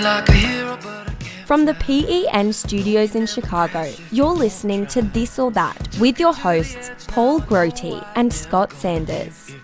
like a hero, but I can't. From the PEN studios in Chicago, you're listening to This or That with your hosts Paul Grote and Scott Sanders.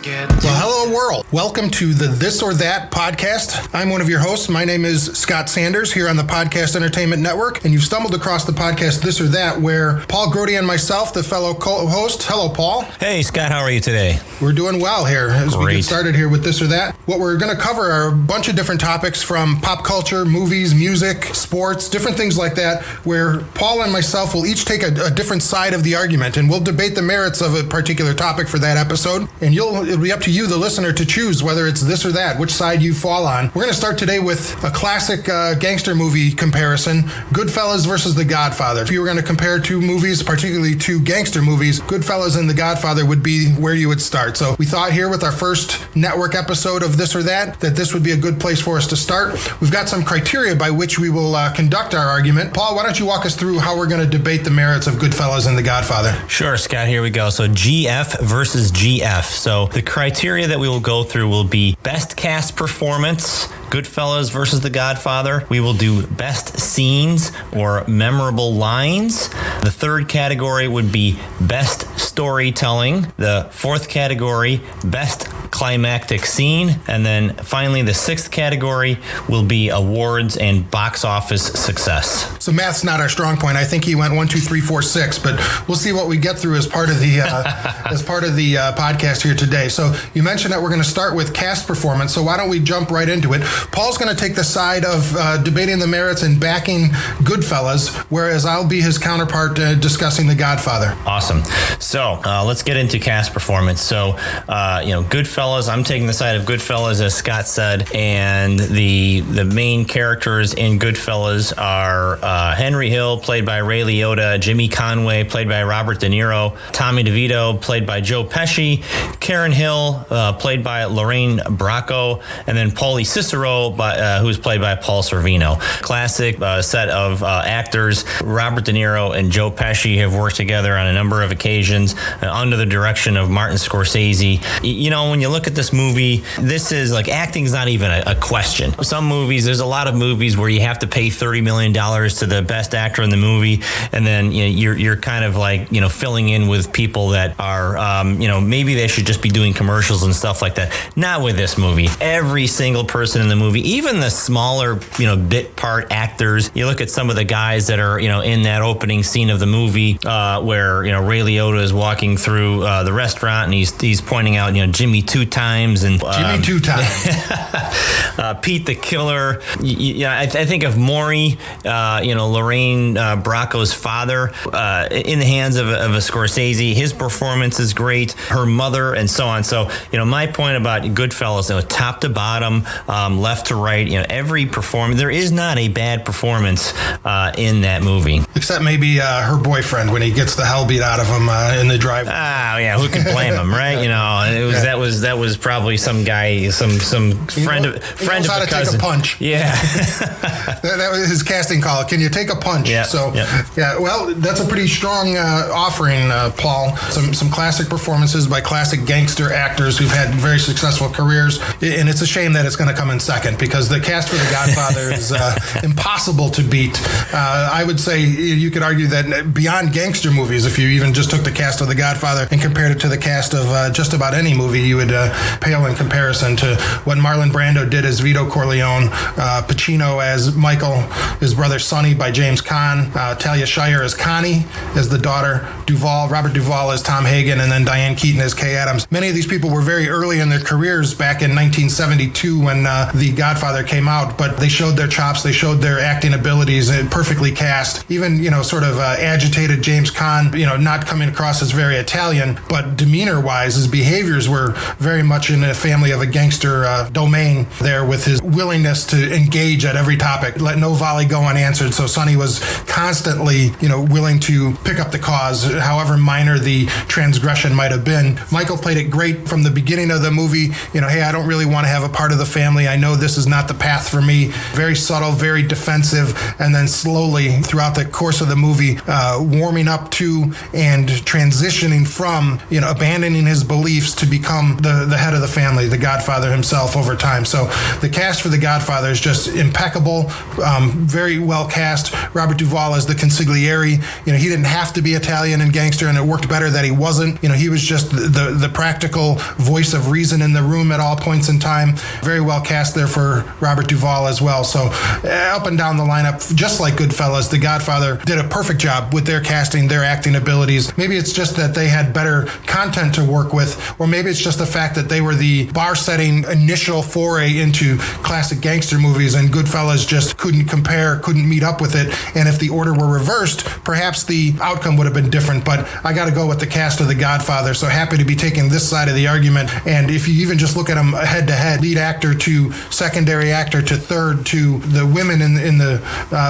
Well, hello world. Welcome to the This or That podcast. I'm one of your hosts. My name is Scott Sanders here on the Podcast Entertainment Network, and you've stumbled across the podcast This or That, where Paul Grote and myself, the fellow co-host. Hello, Paul. Hey, Scott. How are you today? We're doing well here as we get started here with This or That. What we're going to cover are a bunch of different topics from pop culture, movies, music, sports, different things like that, where Paul and myself will each take a different side of the argument, and we'll debate the merits of a particular topic for that episode, and it'll be up to you, the listener, to choose whether it's this or that, which side you fall on. We're going to start today with a classic gangster movie comparison, Goodfellas versus The Godfather. If you were going to compare two movies, particularly two gangster movies, Goodfellas and The Godfather would be where you would start. So we thought here with our first network episode of This or That this would be a good place for us to start. We've got some criteria by which we will conduct our argument. Paul, why don't you walk us through how we're going to debate the merits of Goodfellas and The Godfather? Sure, Scott. Here we go. So GF versus GF. So the criteria that we will go through will be best cast performance, Goodfellas versus The Godfather. We will do best scenes or memorable lines. The third category would be best storytelling. The fourth category, best climactic scene. And then finally, the sixth category will be awards and box office success. So math's not our strong point. I think he went 1, 2, 3, 4, 6, but we'll see what we get through as part of the podcast here today. So you mentioned that we're going to start with cast performance. So why don't we jump right into it? Paul's going to take the side of debating the merits and backing Goodfellas, whereas I'll be his counterpart discussing The Godfather. Awesome. So let's get into cast performance. So, Goodfellas, I'm taking the side of Goodfellas, as Scott said, and the main characters in Goodfellas are Henry Hill, played by Ray Liotta, Jimmy Conway, played by Robert De Niro, Tommy DeVito, played by Joe Pesci, Karen Hill, played by Lorraine Bracco, and then Paulie Cicero, who's played by Paul Sorvino. Classic set of actors. Robert De Niro and Joe Pesci have worked together on a number of occasions under the direction of Martin Scorsese. When you look at this movie, this is like acting's not even a question. Some movies, there's a lot of movies where you have to pay $30 million to the best actor in the movie, and then you're kind of like filling in with people that are maybe they should just be doing commercials and stuff like that. Not with this movie. Every single person in the movie, even the smaller bit part actors. You look at some of the guys that are in that opening scene of the movie where Ray Liotta is walking through the restaurant and he's pointing out Jimmy Two Times and Jimmy Two Times. Pete the Killer. I think of Maury, Lorraine Bracco's father, in the hands of a Scorsese. His performance is great. Her mother and so on. So, my point about Goodfellas, top to bottom, left to right, every performance, there is not a bad performance in that movie. Except maybe her boyfriend when he gets the hell beat out of him in the driveway. Who can blame him, right? That was probably some guy, some friend of a cousin. Take a punch. Yeah. that was his casting call. Can you take a punch? Yeah. So, yeah. Well, that's a pretty strong offering, Paul. Some classic performances by classic gangster actors who've had very successful careers, and it's a shame that it's going to come in second because the cast for The Godfather is impossible to beat. I would say you could argue that beyond gangster movies, if you even just took the cast of The Godfather and compared it to the cast of just about any movie, you would pale in comparison to what Marlon Brando did as Vito Corleone, Pacino as Michael, his brother Sonny by James Caan, Talia Shire as Connie, as the daughter, Robert Duvall as Tom Hagen, and then Diane Keaton as Kay Adams. Many of these people were very early in their careers back in 1972 when The Godfather came out, but they showed their chops, they showed their acting abilities, and perfectly cast. Even, sort of agitated James Caan, not coming across as very Italian, but demeanor-wise, his behaviors were very much in a family of a gangster domain there, with his willingness to engage at every topic, let no volley go unanswered. So Sonny was constantly, willing to pick up the cause, however minor the transgression might have been. Michael played it great from the beginning of the movie. Hey, I don't really want to have a part of the family. I know know this is not the path for me. Very subtle, very defensive, and then slowly throughout the course of the movie, warming up to and transitioning from, abandoning his beliefs to become the head of the family, the Godfather himself over time. So the cast for the Godfather is just impeccable, very well cast. Robert Duvall as the consigliere. He didn't have to be Italian and gangster, and it worked better that he wasn't. He was just the practical voice of reason in the room at all points in time. Very well cast there for Robert Duvall as well. So up and down the lineup, just like Goodfellas, the Godfather did a perfect job with their casting, their acting abilities. Maybe it's just that they had better content to work with, or maybe it's just the fact that they were the bar-setting initial foray into classic gangster movies, and Goodfellas just couldn't meet up with it. And if the order were reversed, perhaps the outcome would have been different. But I got to go with the cast of The Godfather. So happy to be taking this side of the argument. And if you even just look at them head to head, lead actor to secondary actor to third to the women in the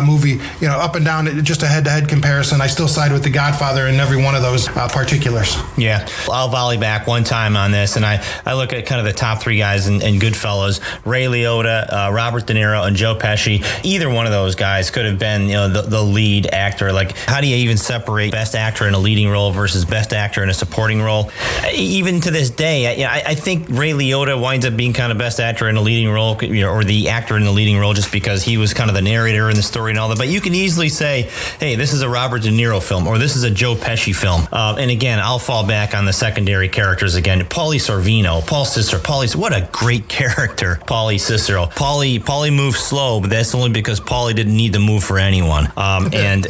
movie, up and down, just a head to head comparison, I still side with The Godfather in every one of those particulars. Yeah, I'll volley back one time on this, and I look at kind of the top three guys in Goodfellas: Ray Liotta, Robert De Niro, and Joe Pesci. Either one of those guys could have been, the lead actor. Like, how do you even separate best actor in a leading role versus best actor in a supporting role? Even to this day, I think Ray Liotta winds up being kind of best actor in a leading role, or the actor in the leading role, just because he was kind of the narrator in the story and all that. But you can easily say, hey, this is a Robert De Niro film, or this is a Joe Pesci film. And again, I'll fall back on the secondary characters again. Paulie Sorvino, Paul Cicero. What a great character, Paulie Cicero. Paulie moves slow, but that's only because Paulie didn't need to move for anyone. And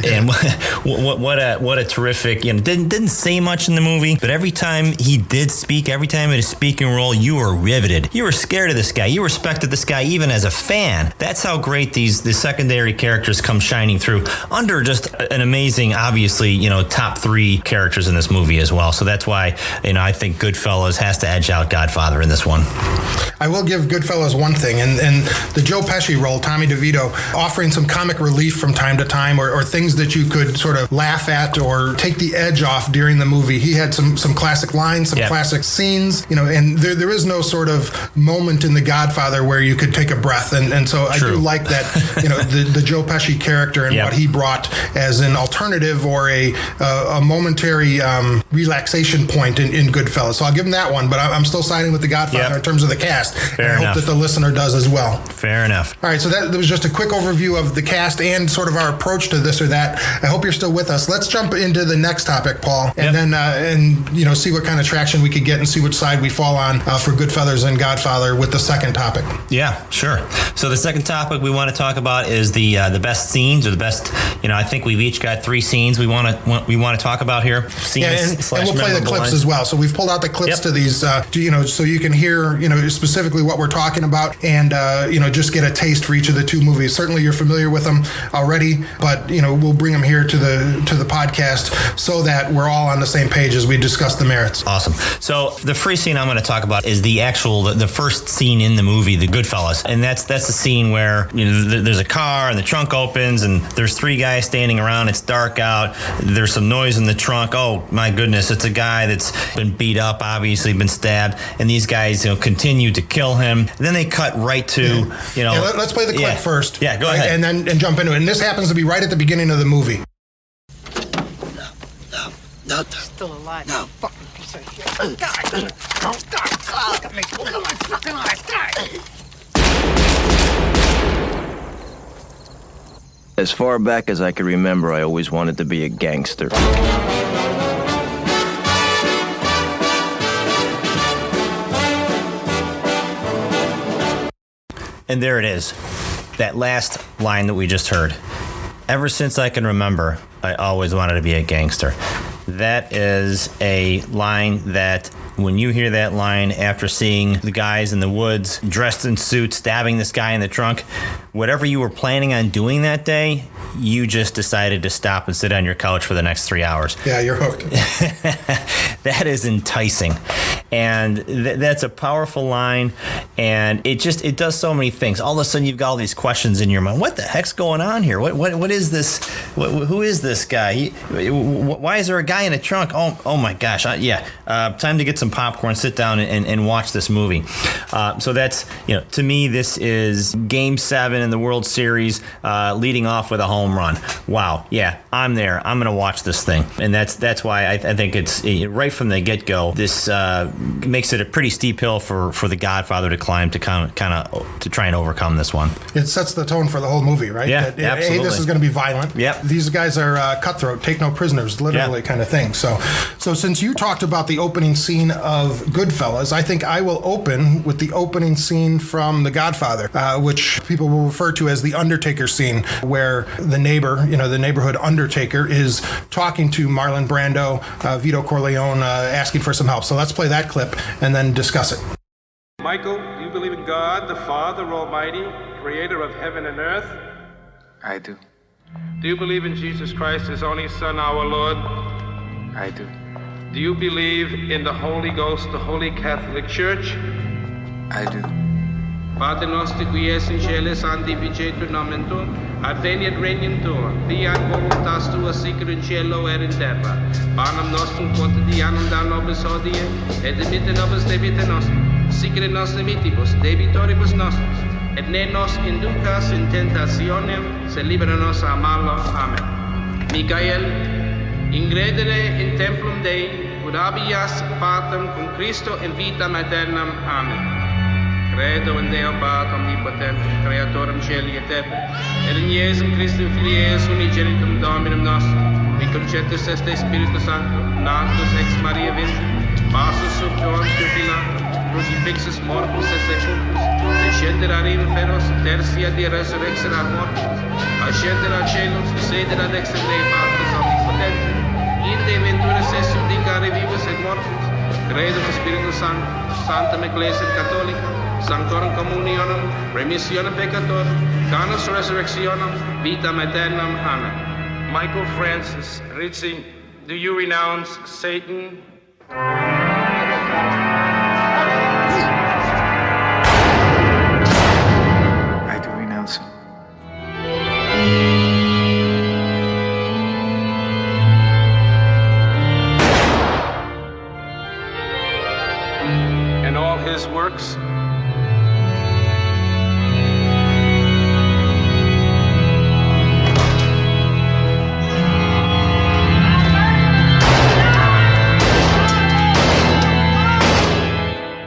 what a terrific, didn't say much in the movie, but every time he did speak, every time in his speaking role, you were riveted. You were scared of this guy. You respected this guy even as a fan. That's how great the secondary characters come shining through under just an amazing, obviously, top three characters in this movie as well. So that's why, I think Goodfellas has to edge out Godfather in this one. I will give Goodfellas one thing, and the Joe Pesci role, Tommy DeVito, offering some comic relief from time to time, or things that you could sort of laugh at or take the edge off during the movie. He had some classic lines, some classic scenes, and there is no sort of moment in The Godfather where you could take a breath, and so I do like that, the Joe Pesci character and what he brought as an alternative or a momentary relaxation point in Goodfellas. So I'll give him that one, but I'm still siding with The Godfather in terms of the cast. Fair and I enough. hope that the listener does as well. Fair enough. All right, so that was just a quick overview of the cast and sort of our approach to this or that. I hope you're still with us. Let's jump into the next topic, Paul, and then see what kind of traction we could get and see which side we fall on for Goodfellas and Godfather with the second topic. Yeah, sure. So the second topic we want to talk about is the best scenes, or the best. I think we've each got three scenes we want to talk about here. Scenes and we'll play the clips as well. So we've pulled out the clips to these, so you can hear, specifically what we're talking about, and just get a taste for each of the two movies. Certainly, you're familiar with them already, but we'll bring them here to the podcast so that we're all on the same page as we discuss the merits. Awesome. So the first scene I'm going to talk about is the first scene in the movie, the Goodfellas, and that's the scene where there's a car and the trunk opens and there's three guys standing around. It's dark out. There's some noise in the trunk. Oh my goodness! It's a guy that's been beat up, obviously been stabbed, and these guys continue to kill him. And then they cut right to let's play the clip first. Yeah, go ahead. And jump into it. And this happens to be right at the beginning of the movie. No. Still alive. No. Fucking piece of shit. Die. Look at me. Look at my fucking eyes. Die. As far back as I can remember, I always wanted to be a gangster. And there it is. That last line that we just heard. Ever since I can remember, I always wanted to be a gangster. That is a line that when you hear that line after seeing the guys in the woods dressed in suits stabbing this guy in the trunk, whatever you were planning on doing that day, you just decided to stop and sit on your couch for the next 3 hours. Yeah, you're hooked. That is enticing. And that's a powerful line. And it does so many things. All of a sudden, you've got all these questions in your mind. What the heck's going on here? What is this? Who is this guy? Why is there a guy in a trunk? Oh my gosh. Time to get some popcorn, sit down and watch this movie. So that's, to me, this is Game 7 in the World Series, leading off with a home run. Wow. Yeah, I'm there. I'm going to watch this thing. And that's why I think it's right from the get-go. This makes it a pretty steep hill for the Godfather to climb to kind of to try and overcome this one. It sets the tone for the whole movie, right? Yeah, absolutely. This is going to be violent. Yep. These guys are cutthroat, take no prisoners, literally kind of thing. So since you talked about the opening scene of Goodfellas, I think I will open with the opening scene from The Godfather, which people will refer to as the Undertaker scene, where the neighbor, the neighborhood Undertaker, is talking to Marlon Brando, Vito Corleone, asking for some help. So let's play that clip and then discuss it. Michael, do you believe in God, the Father Almighty, creator of heaven and earth? I do. Do you believe in Jesus Christ, his only Son, our Lord? I do. Do you believe in the Holy Ghost, the Holy Catholic Church? I do. Pater noster qui es in caelo, sanctificetur nomen tuum, adveniat regnum tuum, fiat voluntas tua sicut in cielo et in terra. Panem nostrum quotidianum da nobis hodie, et dimitte nobis debita nostrum, sicut in nos limitibus debitoribus nostris, et ne nos inducas in tentationem, sed libera nos a malo. Amen. Michael, ingredere in templum Dei, ut habeas patem cum Christo in vitam aeternam. Amen. Credo in Deo Pater omnipotentem, creatorem caeli et terra, et in Iesum Christum Filii eius unigenitum Dominum nostrum, qui conceptus est Spiritus Sancto, natus ex Maria Virgin, passus sub Pontius Pilatus, crucifixus mortus et sepultus, descender ad inferos, tertia die resurrexer ad mortis, ascender ad caelos, seder ad dextra Dei Patris omnipotentem, inde venturis est judicare vivus et mortus, credo in Spiritus Sancto, Sanctam Ecclesiam Catholicam, Sanctorum Communionem, remissionem peccatorum, canus resurrectionem, vitam aeternam. Amen. Michael Francis Rizzi, do you renounce Satan? I do renounce him. And all his works?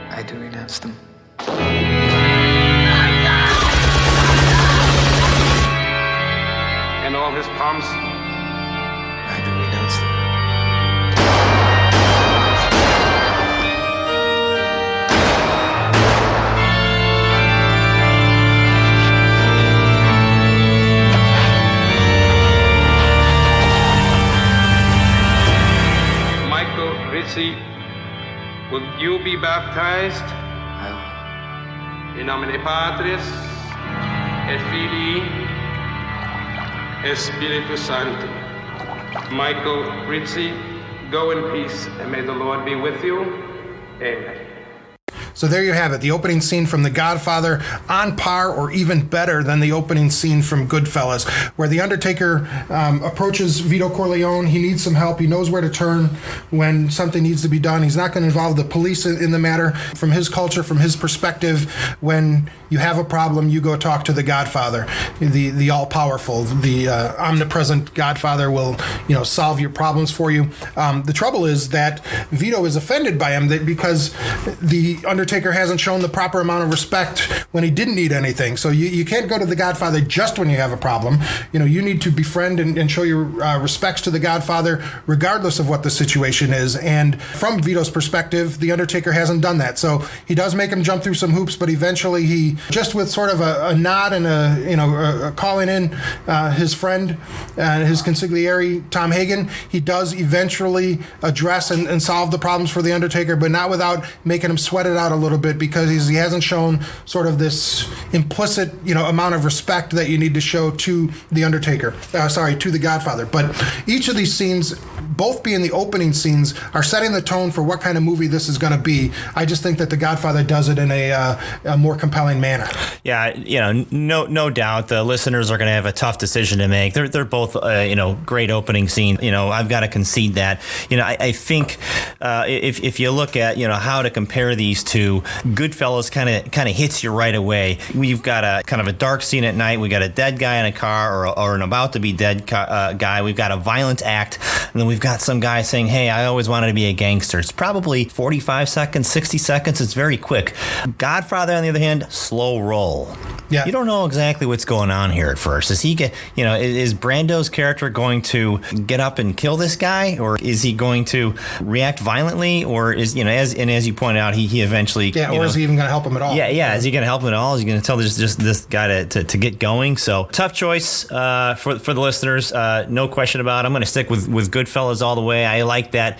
I do renounce them. And all his pomps? I do renounce them. Michael Rizzi, will you be baptized? I will. In nomine Patris, et Filii, et Spiritus Sancti. Michael Rizzi, go in peace, and may the Lord be with you. Amen. So there you have it, the opening scene from The Godfather, on par or even better than the opening scene from Goodfellas, where the Undertaker approaches Vito Corleone. He needs some help. He knows where to turn when something needs to be done. He's not going to involve the police in the matter. From his culture, from his perspective, when you have a problem, you go talk to the Godfather, the all-powerful, the omnipresent Godfather will, solve your problems for you. The trouble is that Vito is offended by him because the Undertaker hasn't shown the proper amount of respect when he didn't need anything. So you can't go to the Godfather just when you have a problem. You need to befriend and show your respects to the Godfather regardless of what the situation is. And from Vito's perspective, the Undertaker hasn't done that. So he does make him jump through some hoops, but eventually he, just with sort of a nod and a calling in his friend, his consigliere, Tom Hagen, he does eventually address and solve the problems for the Undertaker, but not without making him sweat it out a little bit, because he hasn't shown sort of this implicit amount of respect that you need to show to the Undertaker, to the Godfather. But each of these scenes both being the opening scenes are setting the tone for what kind of movie this is going to be. I just think that The Godfather does it in a more compelling manner. Yeah, no doubt the listeners are going to have a tough decision to make. They're both, great opening scene. I've got to concede that. I think if you look at, how to compare these two, Goodfellas kind of hits you right away. We've got a kind of a dark scene at night. We got a dead guy in a car or an about to be dead guy. We've got a violent act, and then we've got some guy saying, "Hey, I always wanted to be a gangster." It's probably 45 seconds, 60 seconds. It's very quick. Godfather, on the other hand, slow roll. Yeah. You don't know exactly what's going on here at first. Is Brando's character going to get up and kill this guy, or is he going to react violently, or is as you pointed out, he eventually is he even going to help him at all? Yeah. Is he going to help him at all? Is he going to tell this guy to get going? So tough choice for the listeners. No question about it. I'm going to stick with Goodfellas all the way. I like that,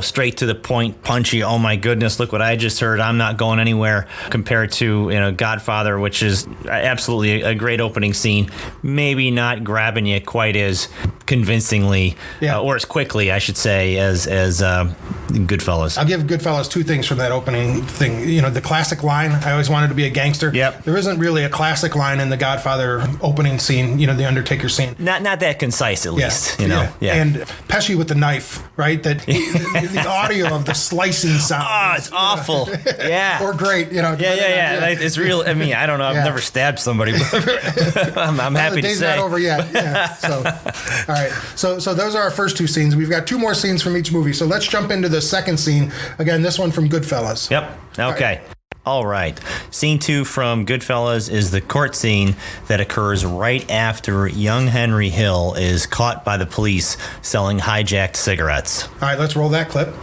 straight to the point, punchy. Oh my goodness, look what I just heard. I'm not going anywhere, compared to Godfather, which is absolutely a great opening scene. Maybe not grabbing you quite as convincingly, or as quickly, I should say, as Goodfellas. I'll give Goodfellas two things from that opening thing. The classic line, "I always wanted to be a gangster." Yep. There isn't really a classic line in the Godfather opening scene, the Undertaker scene. Not that concise, at least. Yeah. And Pesci with the knife, right? That the audio of the slicing sound. Oh, it's awful. Yeah. Or great, Yeah. It's real. I mean, I don't know. I've never stabbed somebody, but I'm happy to say. The day's not over yet. Yeah. So, all right. So those are our first two scenes. We've got two more scenes from each movie. So let's jump into the second scene. Again, this one from Goodfellas. Yep. Okay. All right. Scene 2 from Goodfellas is the court scene that occurs right after young Henry Hill is caught by the police selling hijacked cigarettes. All right, let's roll that clip.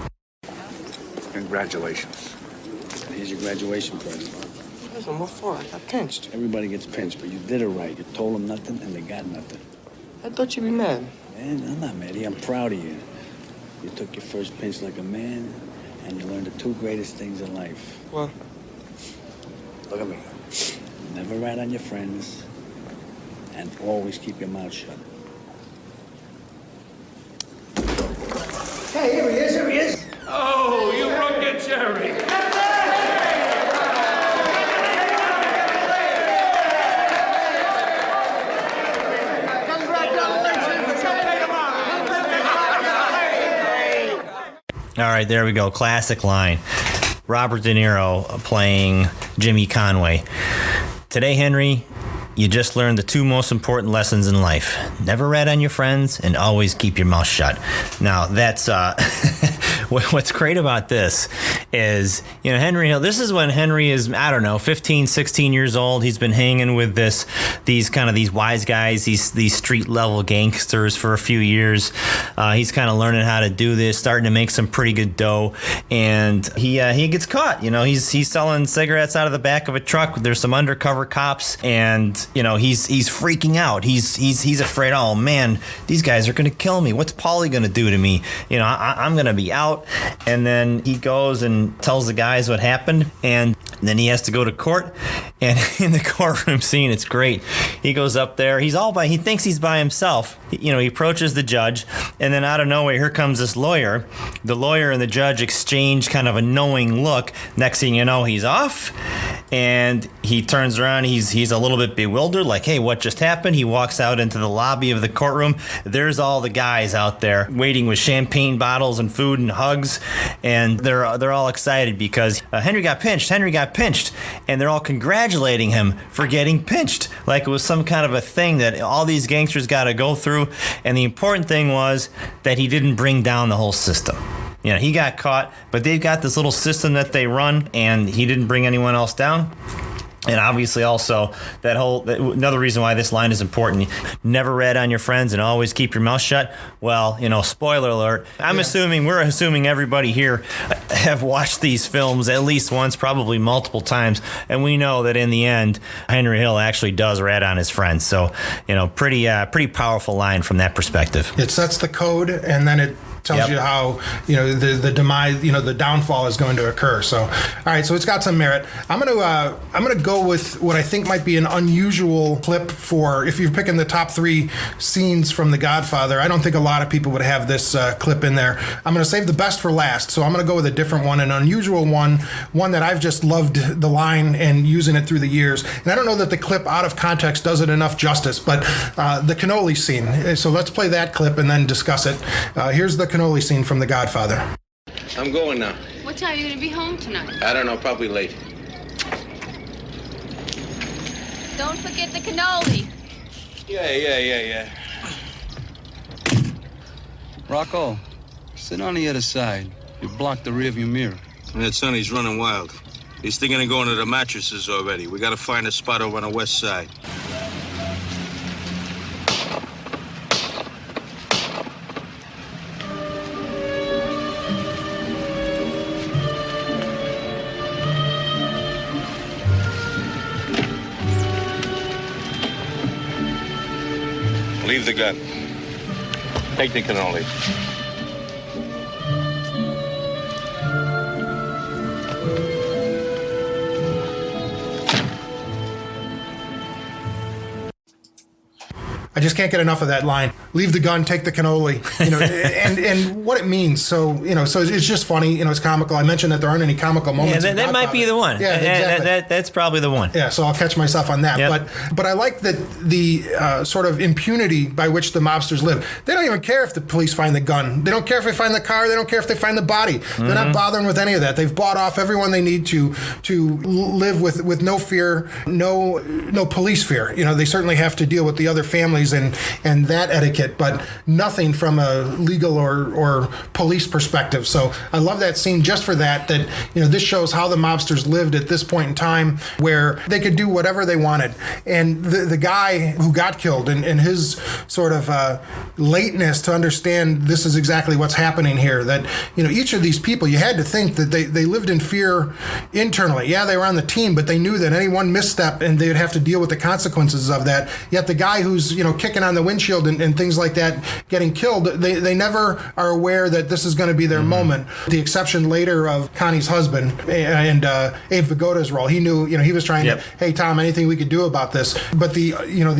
Congratulations. Here's your graduation present. Listen, what for? I got pinched. Everybody gets pinched, but you did it right. You told them nothing, and they got nothing. I thought you'd be mad. Man, I'm not mad. I'm proud of you. You took your first pinch like a man, and you learned the two greatest things in life. What? Look at me. Never rat on your friends, and always keep your mouth shut. Hey, here he is. Oh, you broke your cherry. All right, there we go. Classic line. Robert De Niro playing Jimmy Conway. Today, Henry, you just learned the two most important lessons in life. Never rat on your friends and always keep your mouth shut. Now, that's what's great about this is, Henry Hill, this is when Henry is, 15, 16 years old. He's been hanging with these wise guys, these street level gangsters for a few years. He's kind of learning how to do this, starting to make some pretty good dough, and he gets caught. He's selling cigarettes out of the back of a truck. There's some undercover cops, and he's freaking out. He's afraid. Oh man, these guys are gonna kill me. What's Paulie gonna do to me? I'm gonna be out. And then he goes and tells the guys what happened, and then he has to go to court. And in the courtroom scene, it's great. He goes up there. He thinks he's by himself. He approaches the judge, and then out of nowhere, here comes this lawyer. The lawyer and the judge exchange kind of a knowing look. Next thing you know, he's off, and he turns around. He's a little bit bewildered, like, hey, what just happened? He walks out into the lobby of the courtroom. There's all the guys out there waiting with champagne bottles and food and hugs, and they're all excited because Henry got pinched, and they're all congratulating him for getting pinched, like it was some kind of a thing that all these gangsters got to go through. And the important thing was that he didn't bring down the whole system. He got caught, but they've got this little system that they run, and he didn't bring anyone else down. And obviously also another reason why this line is important, never rat on your friends and always keep your mouth shut. Well, spoiler alert, we're assuming everybody here have watched these films at least once, probably multiple times. And we know that in the end, Henry Hill actually does rat on his friends. So, pretty powerful line from that perspective. It sets the code, and then it tells you how, the demise, the downfall is going to occur. So, all right, so it's got some merit. I'm gonna go with what I think might be an unusual clip for, if you're picking the top 3 scenes from The Godfather. I don't think a lot of people would have this clip in there. I'm gonna save the best for last, so I'm gonna go with a different one, an unusual one that I've just loved the line and using it through the years. And I don't know that the clip out of context does it enough justice, but the cannoli scene. So let's play that clip and then discuss it. Here's the cannoli scene from The Godfather. I'm going now. What time are you going to be home tonight? I don't know, probably late. Don't forget the cannoli. Yeah. Rocco, sit on the other side. You blocked the rearview mirror. That Sonny's running wild. He's thinking of going to the mattresses already. We gotta find a spot over on the west side. Leave the gun. Take the cannoli. I just can't get enough of that line. Leave the gun, take the cannoli. And what it means. So it's just funny. It's comical. I mentioned that there aren't any comical moments. Yeah, that might be the one. Yeah, exactly. That's probably the one. Yeah, so I'll catch myself on that. Yep. But I like that the sort of impunity by which the mobsters live. They don't even care if the police find the gun. They don't care if they find the car. They don't care if they find the body. They're not bothering with any of that. They've bought off everyone they need to live with no fear, no police fear. They certainly have to deal with the other families and that etiquette, but nothing from a legal or police perspective. So I love that scene just for that this shows how the mobsters lived at this point in time, where they could do whatever they wanted. And the guy who got killed and his sort of lateness to understand this is exactly what's happening here, that each of these people, you had to think that they lived in fear internally. Yeah, they were on the team, but they knew that any one misstep and they'd have to deal with the consequences of that. Yet the guy who's kicking on the windshield and things like that getting killed, they never are aware that this is going to be their moment. The exception later of Connie's husband and Abe Vigoda's role. He knew, he was trying to, hey Tom, anything we could do about this. But the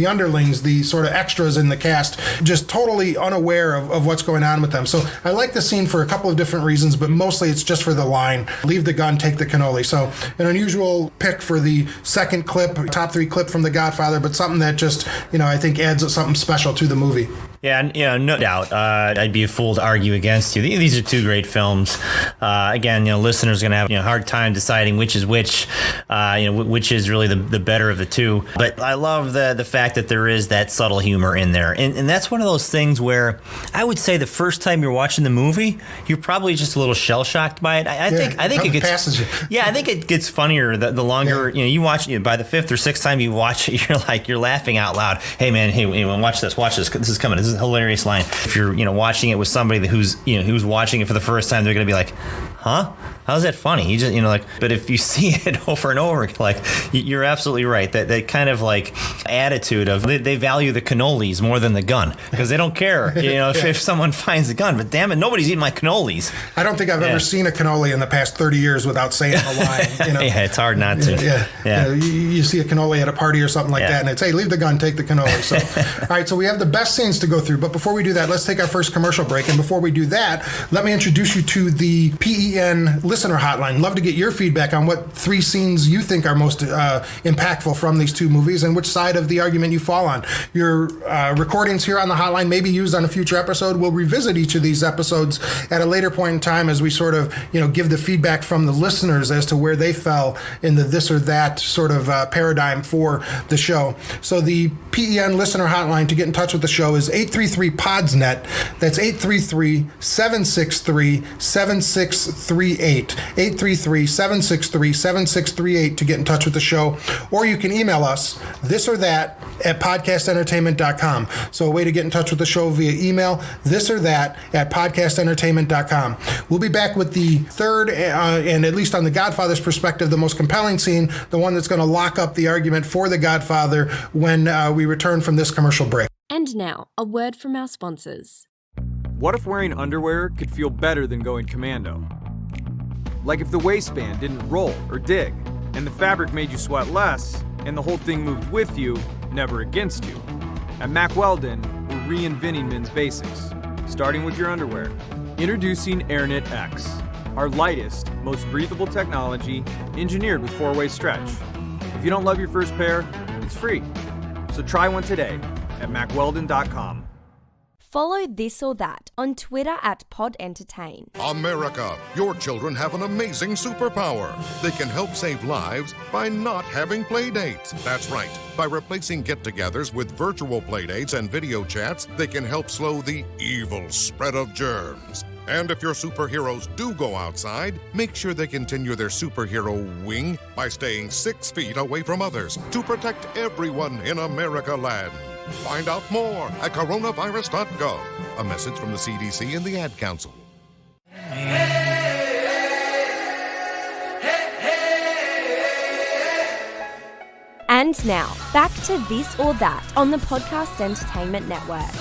underlings, the sort of extras in the cast, just totally unaware of what's going on with them. So I like the scene for a couple of different reasons, but mostly it's just for the line, leave the gun, take the cannoli. So an unusual pick for the second clip, top 3 clip from The Godfather, but something that just, I think adds something special to the movie. Yeah, no doubt. I'd be a fool to argue against you. These are 2 great films. Again, listeners are going to have a hard time deciding which is which, which is really the better of the 2. But I love the fact that there is that subtle humor in there. And that's one of those things where I would say the first time you're watching the movie, you're probably just a little shell-shocked by it. I think it gets passes you. Yeah, I think it gets funnier the longer you watch it. By the 5th or 6th time you watch it, you're laughing out loud. Hey man, watch this. This is coming. This is a hilarious line. If you're watching it with somebody who's watching it for the first time, they're going to be like, huh? How's that funny? You just but if you see it over and over, you're absolutely right. That kind of attitude of they value the cannolis more than the gun, because they don't care if someone finds the gun. But damn it, nobody's eating my cannolis. I don't think I've ever seen a cannoli in the past 30 years without saying the line. Yeah, it's hard not to. Yeah. You see a cannoli at a party or something like that, and it's, hey, leave the gun, take the cannoli. So, all right, so we have the best scenes to go through. But before we do that, let's take our first commercial break. And before we do that, let me introduce you to the PEN listener hotline. Love to get your feedback on what 3 scenes you think are most impactful from these 2 movies and which side of the argument you fall on. Your recordings here on the hotline may be used on a future episode. We'll revisit each of these episodes at a later point in time as we sort of, give the feedback from the listeners as to where they fell in the this or that sort of paradigm for the show. So the PEN listener hotline to get in touch with the show is 833-PODSNET. That's 833-763-7638. 833-763-7638 to get in touch with the show. Or you can email us, thisorthat@podcastentertainment.com. So a way to get in touch with the show via email, thisorthat@podcastentertainment.com. We'll be back with the third, and at least on The Godfather's perspective, the most compelling scene, the one that's going to lock up the argument for The Godfather when we return from this commercial break. And now, a word from our sponsors. What if wearing underwear could feel better than going commando? Like if the waistband didn't roll or dig, and the fabric made you sweat less, and the whole thing moved with you, never against you. At Mack Weldon, we're reinventing men's basics, starting with your underwear. Introducing AirKnit X, our lightest, most breathable technology, engineered with 4-way stretch. If you don't love your first pair, it's free. So try one today at MackWeldon.com. Follow This or That on Twitter at PodEntertain. America, your children have an amazing superpower. They can help save lives by not having play dates. That's right. By replacing get-togethers with virtual play dates and video chats, they can help slow the evil spread of germs. And if your superheroes do go outside, make sure they continue their superhero wing by staying 6 feet away from others to protect everyone in America land. Find out more at coronavirus.gov. A message from the CDC and the Ad Council. And now, back to This or That on the Podcast Entertainment Network.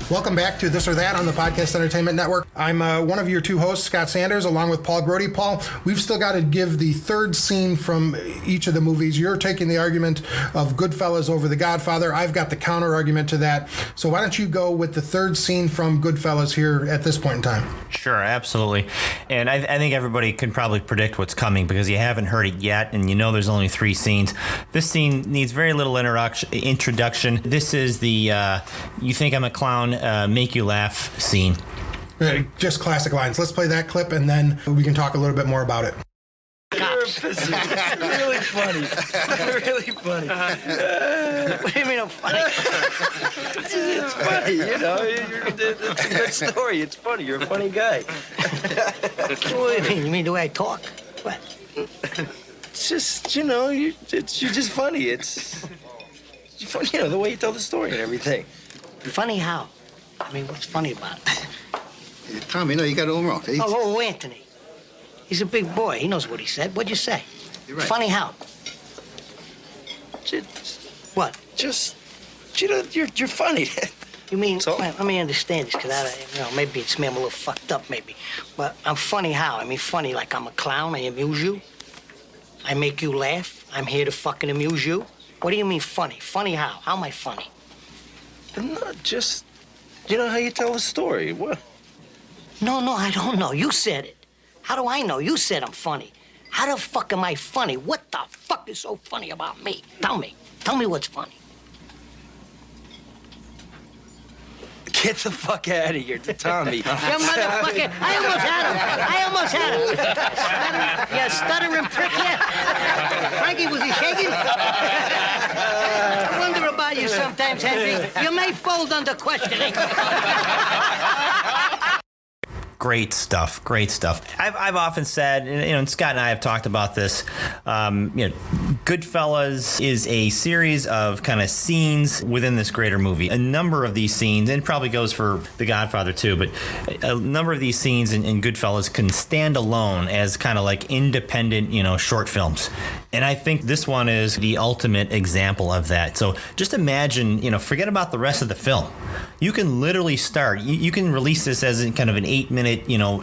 Welcome back to This or That on the Podcast Entertainment Network. I'm one of your two hosts, Scott Sanders, along with Paul Grote. Paul, we've still got to give the third scene from each of the movies. You're taking the argument of Goodfellas over The Godfather. I've got the counter argument to that. So why don't you go with the third scene from Goodfellas here at this point in time? Sure, absolutely. And I think everybody can probably predict what's coming because you haven't heard it yet, and you know there's only 3 scenes. This scene needs very little introduction. This is the you think I'm a clown, make you laugh scene. Just classic lines. Let's play that clip and then we can talk a little bit more about it. Really funny. Really funny. What do you mean I'm funny? It's funny, you know. It's a good story. It's funny. You're a funny guy. What do you mean? You mean the way I talk? What? It's just, you know, you're just funny. It's funny, you know, the way you tell the story and everything. Funny how? I mean, what's funny about it? Tommy, no, you got it all wrong. Oh, Anthony. He's a big boy. He knows what he said. What'd you say? You're right. Funny how? What? Just, you know, you're funny. You mean, well, let me understand this, because maybe it's me, I'm a little fucked up, maybe. But I'm funny how? I mean, funny like I'm a clown, I amuse you? I make you laugh? I'm here to fucking amuse you? What do you mean funny? Funny how? How am I funny? Not just, you know how you tell a story. What? No, I don't know. You said it. How do I know? You said I'm funny. How the fuck am I funny? What the fuck is so funny about me? Tell me. Tell me what's funny. Get the fuck out of here to Tommy. You motherfucker. I almost had him. You stuttering prick here. Frankie, was he shaking? I wonder about you sometimes, Henry. You may fold under questioning. Great stuff. I've often said, and Scott and I have talked about this. Goodfellas is a series of kind of scenes within this greater movie. A number of these scenes, and it probably goes for The Godfather too, but a number of these scenes in Goodfellas can stand alone as kind of like independent, short films. And I think this one is the ultimate example of that. So just imagine, forget about the rest of the film. You can literally start. You can release this as kind of an 8-minute,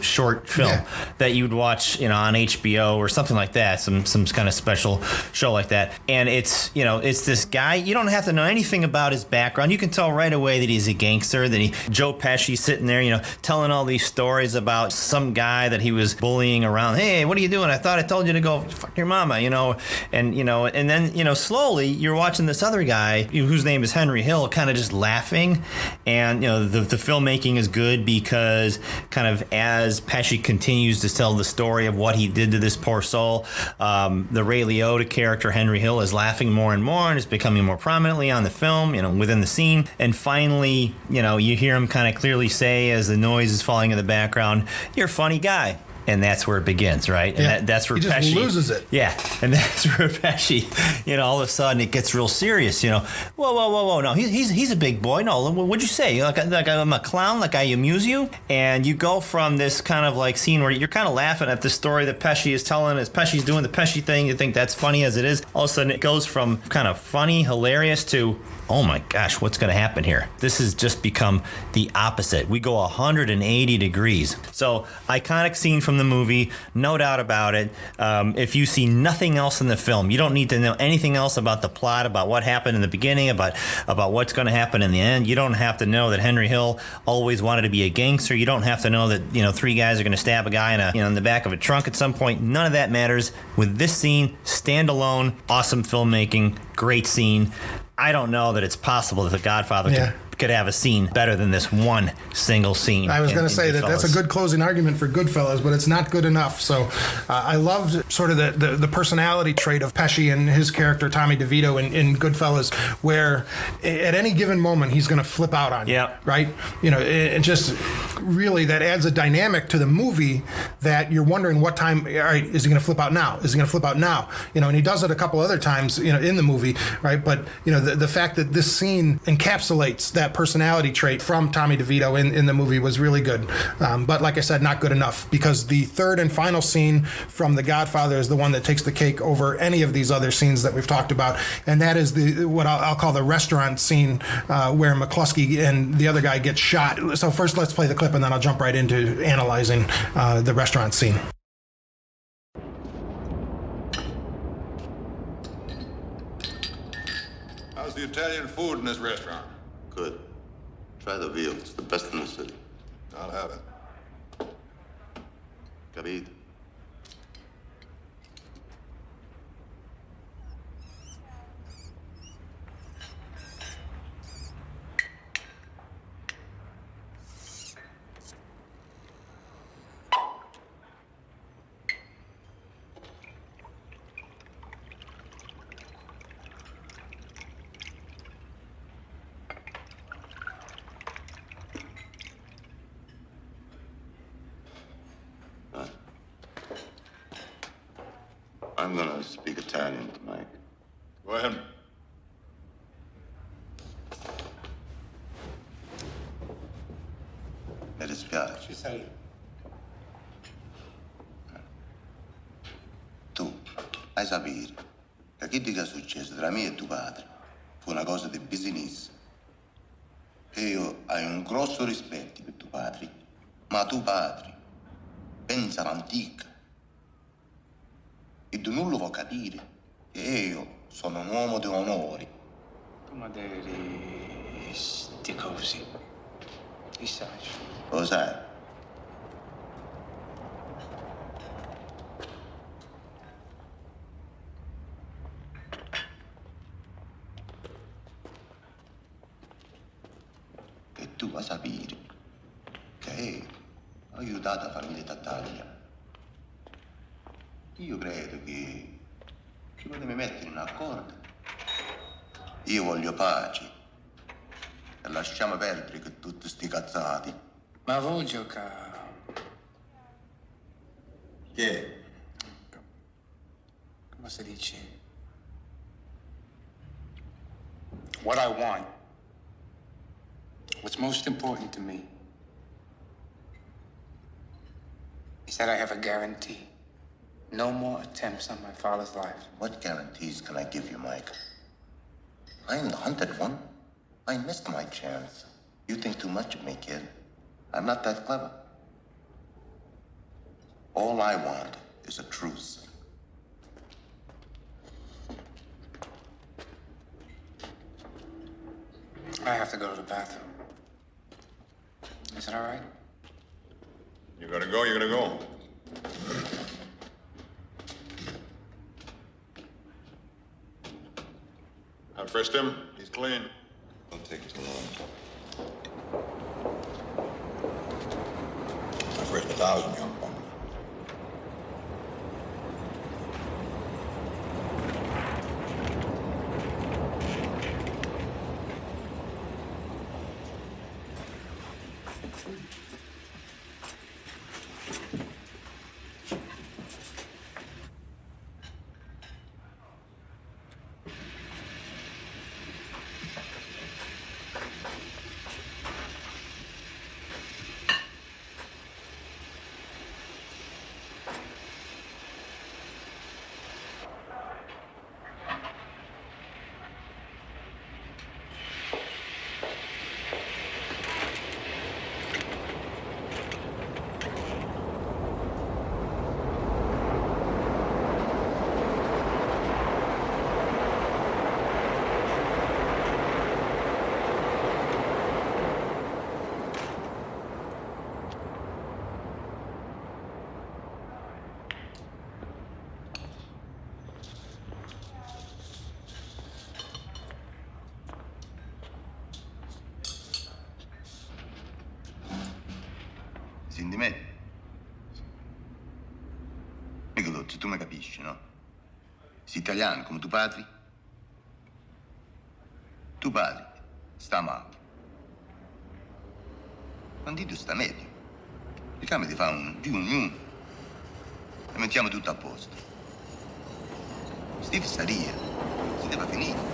short film that you would watch, on HBO or something like that, some kind of special show like that. And it's this guy. You don't have to know anything about his background. You can tell right away that he's a gangster. That Joe Pesci sitting there, telling all these stories about some guy that he was bullying around. Hey, what are you doing? I thought I told you to go fuck your mama, And then slowly you're watching this other guy whose name is Henry Hill, kind of just laughing. And the filmmaking is good because kind of as Pesci continues to tell the story of what he did to this poor soul, the Ray Liotta character Henry Hill is laughing more and more and is becoming more prominently on the film, within the scene. And finally, you hear him kind of clearly say as the noise is falling in the background, "You're a funny guy." and that's where it begins, right? And that's where he just Pesci loses it. Yeah, and that's where Pesci, all of a sudden it gets real serious. Whoa, no, he's a big boy. No, what'd you say? Like I'm a clown? Like I amuse you? And you go from this kind of like scene where you're kind of laughing at the story that Pesci is telling as Pesci's doing the Pesci thing. You think that's funny as it is. All of a sudden it goes from kind of funny, hilarious to, oh my gosh, what's going to happen here? This has just become the opposite. We go 180 degrees. So, iconic scene from the movie, no doubt about it. If you see nothing else in the film, you don't need to know anything else about the plot, about what happened in the beginning, about what's going to happen in the end. You don't have to know that Henry Hill always wanted to be a gangster. You don't have to know that, 3 guys are going to stab a guy in the back of a trunk at some point. None of that matters. With this scene, standalone, awesome filmmaking, great scene. I don't know that it's possible that The Godfather could have a scene better than this one single scene. I was going to say that's a good closing argument for Goodfellas, but it's not good enough. So I loved sort of the personality trait of Pesci and his character Tommy DeVito in Goodfellas, where at any given moment he's going to flip out on you, right? It just really that adds a dynamic to the movie that you're wondering what time. All right, is he going to flip out now? Is he going to flip out now? And he does it a couple other times, in the movie, right? But the fact that this scene encapsulates that personality trait from Tommy DeVito in the movie was really good. But like I said, not good enough, because the third and final scene from The Godfather is the one that takes the cake over any of these other scenes that we've talked about. And that is what I'll call the restaurant scene where McCluskey and the other guy get shot. So first let's play the clip and then I'll jump right into analyzing the restaurant scene. How's the Italian food in this restaurant? Good. Try the veal. It's the best in the city. I'll have it. Capito? I'm gonna speak Italian to Mike. Go ahead. Mi dispiace. Ci sei? Tu hai sapere che che è successo tra me e tuo padre fu una cosa di business. E io hai un grosso rispetto per tuo padre, ma tuo padre pensa all'antica. E tu non lo vuoi capire che io sono un uomo di onore. Come devi sti così? Chi sai? Lo sai? Che tu vuoi sapere che io ho aiutato la famiglia Tattaglia. Io credo che ci potremmo mettere in un accordo. Io voglio pace. E lasciamo perdere che tutti sti cazzati. Ma vuoi giocare? Che? Come si dice? What I want, what's most important to me, is that I have a guarantee. No more attempts on my father's life. What guarantees can I give you, Mike? I'm the hunted one. I missed my chance. You think too much of me, kid. I'm not that clever. All I want is a truce. I have to go to the bathroom. Is it all right? You're gonna go, you're gonna go. I frisked him. He's clean. Don't take too long. I frisked 1,000 young bucks. di me? Nicolozzi, tu mi capisci, no? Sei italiano come tuo padre? Tuo padre sta male. Quando tu sta meglio. Il cambio ti fa un più ognuno. E mettiamo tutto a posto. Steve sta via. Si deve finire.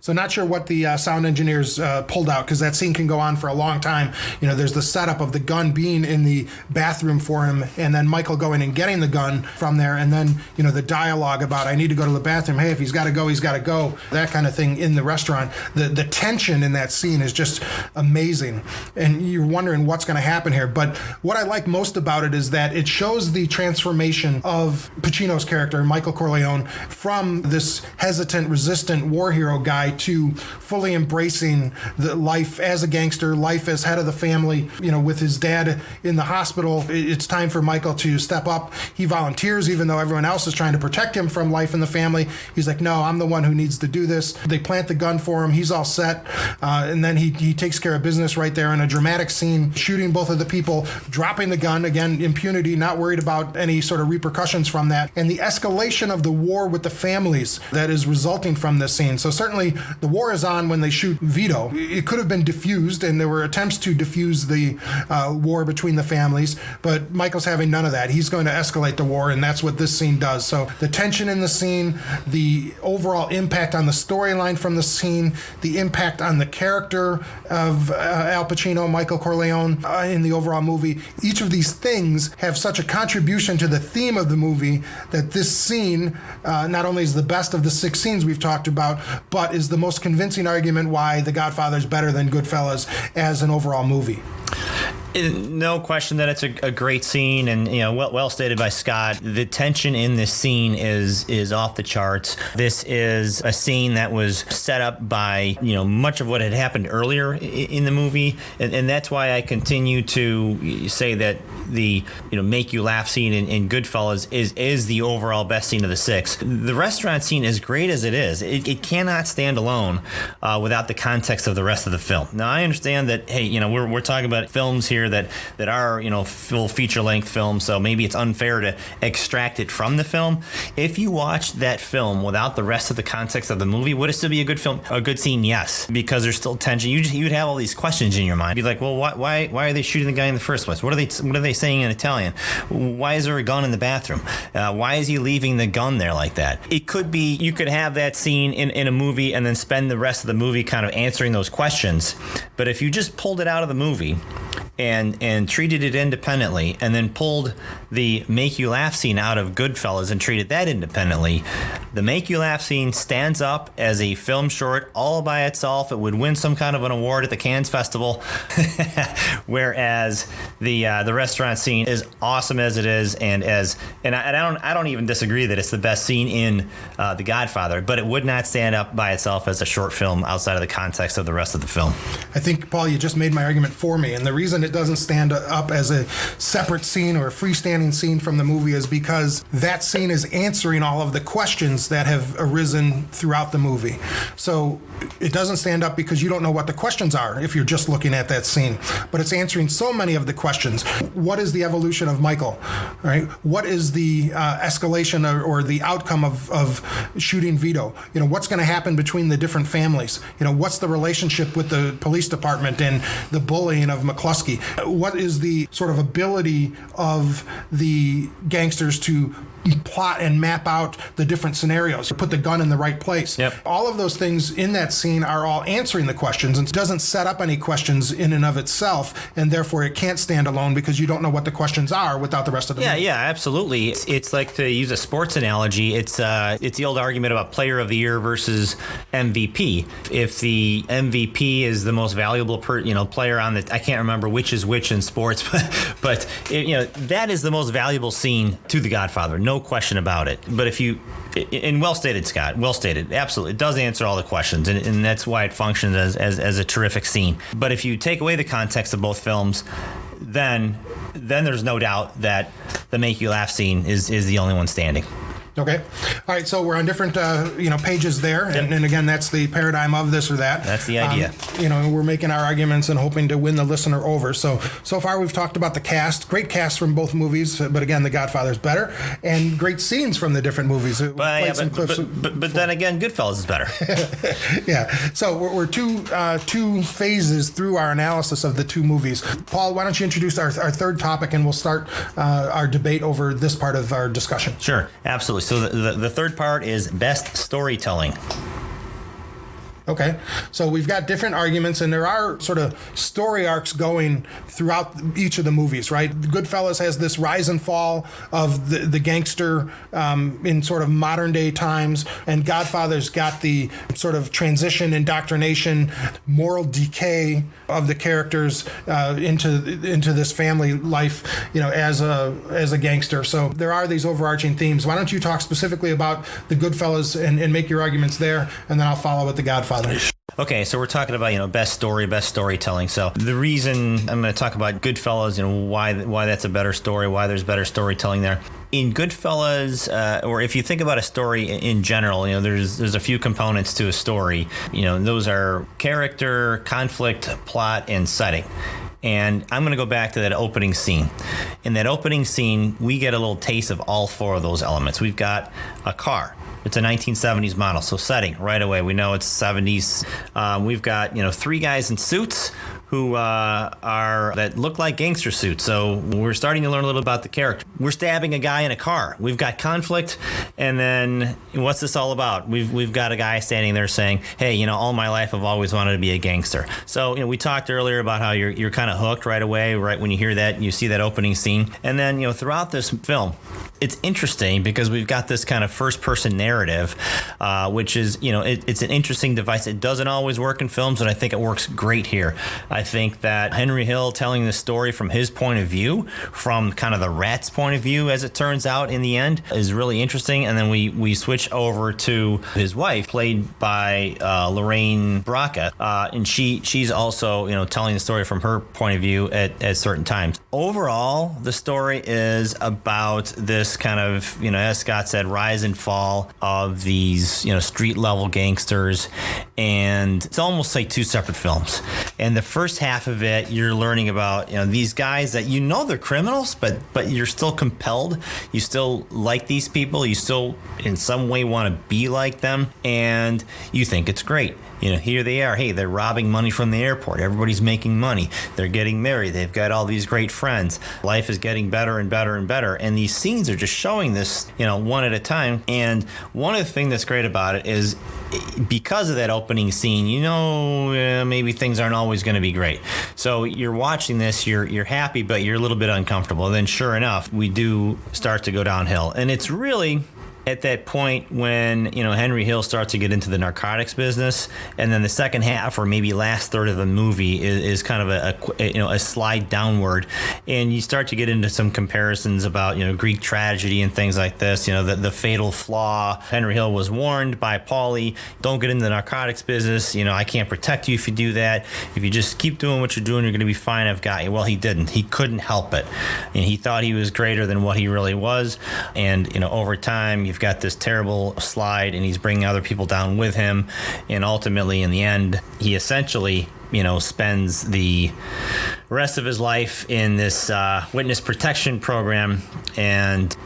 So not sure what the sound engineers pulled out, because that scene can go on for a long time. You know, there's the setup of the gun being in the bathroom for him, and then Michael going and getting the gun from there, and then, you know, the dialogue about, I need to go to the bathroom. Hey, if he's got to go, he's got to go. That kind of thing in the restaurant. The tension in that scene is just amazing, and you're wondering what's going to happen here. But what I like most about it is that it shows the transformation of Pacino's character, Michael Corleone, from this hesitant, resistant war hero guy to fully embracing the life as a gangster, life as head of the family. You know, with his dad in the hospital, it's time for Michael to step up. He volunteers, even though everyone else is trying to protect him from life in the family. He's like, no, I'm the one who needs to do this. They plant the gun for him. He's all set. And then he takes care of business right there in a dramatic scene, shooting both of the people, dropping the gun. Again, impunity, not worried about any sort of repercussions from that. And the escalation of the war with the families that is resulting from this scene. So certainly the war is on when they shoot Vito. It could have been diffused, and there were attempts to diffuse the war between the families, but Michael's having none of that. He's going to escalate the war, and that's what this scene does. So the tension in the scene, the overall impact on the storyline from the scene, the impact on the character of Al Pacino, Michael Corleone, in the overall movie, each of these things have such a contribution to the theme of the movie that this scene not only is the best of the 6 scenes we've talked about, but is the most convincing argument why The Godfather is better than Goodfellas as an overall movie. No question that it's a great scene, and you know, well stated by Scott. The tension in this scene is off the charts. This is a scene that was set up by, you know, much of what had happened earlier in the movie, and that's why I continue to say that the, you know, make you laugh scene in Goodfellas is the overall best scene of the 6. The restaurant scene, as great as it is, it cannot stand alone without the context of the rest of the film. Now I understand that, hey, you know, we're talking about films here that are, you know, full feature-length films, so maybe it's unfair to extract it from the film. If you watch that film without the rest of the context of the movie, would it still be a good film, a good scene? Yes, because there's still tension. You'd have all these questions in your mind. You'd be like, well, why are they shooting the guy in the first place? What are they saying in Italian? Why is there a gun in the bathroom? Why is he leaving the gun there like that? It could be, you could have that scene in a movie and then spend the rest of the movie kind of answering those questions. But if you just pulled it out of the movie and treated it independently, and then pulled the make you laugh scene out of Goodfellas and treated that independently, the make you laugh scene stands up as a film short all by itself. It would win some kind of an award at the Cannes Festival, whereas the restaurant scene is awesome as it is, and I don't even disagree that it's the best scene in The Godfather, but it would not stand up by itself as a short film outside of the context of the rest of the film. I think, Paul, you just made my argument for me, and the reason it doesn't stand up as a separate scene or a freestanding scene from the movie is because that scene is answering all of the questions that have arisen throughout the movie. So it doesn't stand up because you don't know what the questions are if you're just looking at that scene, but it's answering so many of the questions. What is the evolution of Michael, right? What is the escalation or the outcome of shooting Vito? You know, what's going to happen between the different families? You know, what's the relationship with the police department and the bullying of McCluskey? What is the sort of ability of the gangsters to plot and map out the different scenarios, put the gun in the right place. Yep. All of those things in that scene are all answering the questions, and doesn't set up any questions in and of itself, and therefore it can't stand alone because you don't know what the questions are without the rest of the movie. Yeah, absolutely. It's like, to use a sports analogy, it's the old argument about player of the year versus MVP. If the MVP is the most valuable player on the, I can't remember which is which in sports, but that is the most valuable scene to The Godfather, no question about it. But if you, and well stated, Scott, well stated, absolutely, it does answer all the questions, and that's why it functions as a terrific scene. But if you take away the context of both films, then there's no doubt that the make you laugh scene is the only one standing. Okay. All right. So we're on different, pages there. And again, that's the paradigm of this or that. That's the idea. We're making our arguments and hoping to win the listener over. So far we've talked about the cast. Great cast from both movies. But again, The Godfather's better. And great scenes from the different movies. But then again, Goodfellas is better. Yeah. So we're two phases through our analysis of the two movies. Paul, why don't you introduce our third topic, and we'll start our debate over this part of our discussion. Sure. Absolutely. So the third part is best storytelling. Okay, so we've got different arguments, and there are sort of story arcs going throughout each of the movies, right? Goodfellas has this rise and fall of the gangster in sort of modern day times, and Godfather's got the sort of transition, indoctrination, moral decay of the characters into this family life, as a gangster. So there are these overarching themes. Why don't you talk specifically about the Goodfellas and make your arguments there, and then I'll follow with the Godfather. Okay, so we're talking about best storytelling. So the reason I'm going to talk about Goodfellas, why that's a better story, why there's better storytelling there. In Goodfellas, or if you think about a story in general, there's a few components to a story. Those are character, conflict, plot, and setting. And I'm going to go back to that opening scene. In that opening scene, we get a little taste of all four of those elements. We've got a car. It's a 1970s model, so setting right away. We know it's 70s. We've got three guys in suits who that look like gangster suits. So we're starting to learn a little about the character. We're stabbing a guy in a car. We've got conflict, and then what's this all about? We've got a guy standing there saying, "Hey, all my life I've always wanted to be a gangster." So we talked earlier about how you're kind of hooked right away, right when you hear that, you see that opening scene, and then throughout this film, it's interesting because we've got this kind of first-person narrative, which is it's an interesting device. It doesn't always work in films, but I think it works great here. I think that Henry Hill telling the story from his point of view, from kind of the rat's point of view, as it turns out in the end, is really interesting. And then we switch over to his wife, played by Lorraine Bracca, and she's also telling the story from her point of view at certain times. Overall, the story is about this kind of as Scott said, rise and fall of these street level gangsters, and it's almost like two separate films. And the first half of it, you're learning about these guys that they're criminals, but you're still compelled. You still like these people. You still in some way want to be like them, and you think it's great. Here they are. Hey, they're robbing money from the airport. Everybody's making money. They're getting married. They've got all these great friends. Life is getting better and better and better. And these scenes are just showing this, one at a time. And one of the things that's great about it is because of that opening scene, maybe things aren't always going to be great. So you're watching this, you're happy, but you're a little bit uncomfortable. And then sure enough, we do start to go downhill. And it's really at that point when Henry Hill starts to get into the narcotics business, and then the second half or maybe last third of the movie is kind of a slide downward, and you start to get into some comparisons about Greek tragedy and things like this. The fatal flaw. Henry Hill was warned by Paulie, don't get into the narcotics business. I can't protect you if you do that. If you just keep doing what you're doing, you're going to be fine. I've got you. Well, he didn't. He couldn't help it, and he thought he was greater than what he really was. And over time, you've got this terrible slide, and he's bringing other people down with him, and ultimately in the end he essentially spends the rest of his life in this witness protection program, and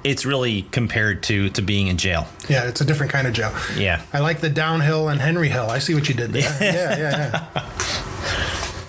it's really compared to being in jail. Yeah, it's a different kind of jail. Yeah, I like the downhill and Henry Hill. I see what you did there. Yeah.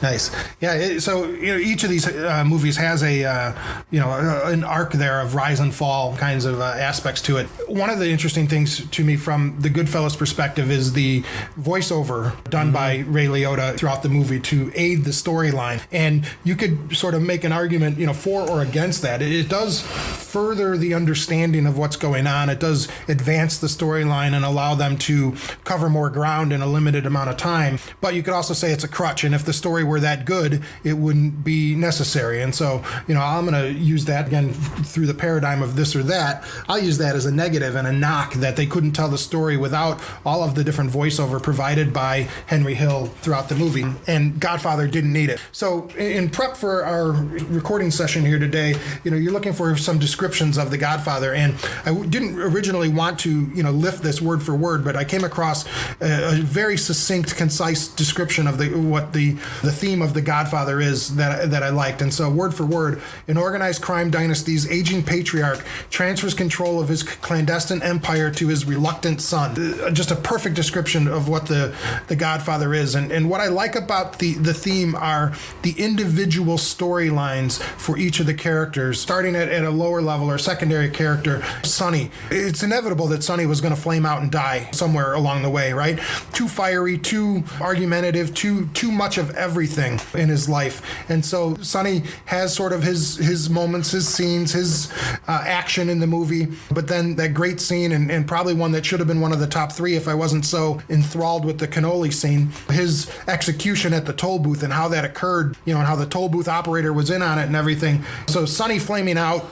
Nice. Yeah. So each of these movies has a an arc there of rise and fall kinds of aspects to it. One of the interesting things to me from the Goodfellas perspective is the voiceover done by Ray Liotta throughout the movie to aid the storyline. And you could sort of make an argument, for or against that. It does further the understanding of what's going on. It does advance the storyline and allow them to cover more ground in a limited amount of time. But you could also say it's a crutch, and if the story were that good, it wouldn't be necessary. And so, I'm going to use that again through the paradigm of this or that. I'll use that as a negative and a knock that they couldn't tell the story without all of the different voiceover provided by Henry Hill throughout the movie. And Godfather didn't need it. So in prep for our recording session here today, you're looking for some descriptions of the Godfather, and I didn't originally want to, lift this word for word, but I came across a very succinct, concise description of what the theme of the Godfather is that I liked. And so, word for word, an organized crime dynasty's aging patriarch transfers control of his clandestine empire to his reluctant son. Just a perfect description of what the Godfather is. And what I like about the theme are the individual storylines for each of the characters, starting at a lower level or secondary character, Sonny. It's inevitable that Sonny was going to flame out and die somewhere along the way, right? Too fiery, too argumentative, too much of everything in his life. And so Sonny has sort of his moments, his scenes, his action in the movie, but then that great scene, and probably one that should have been one of the top three if I wasn't so enthralled with the cannoli scene, his execution at the toll booth and how that occurred, and how the toll booth operator was in on it and everything. So Sonny flaming out,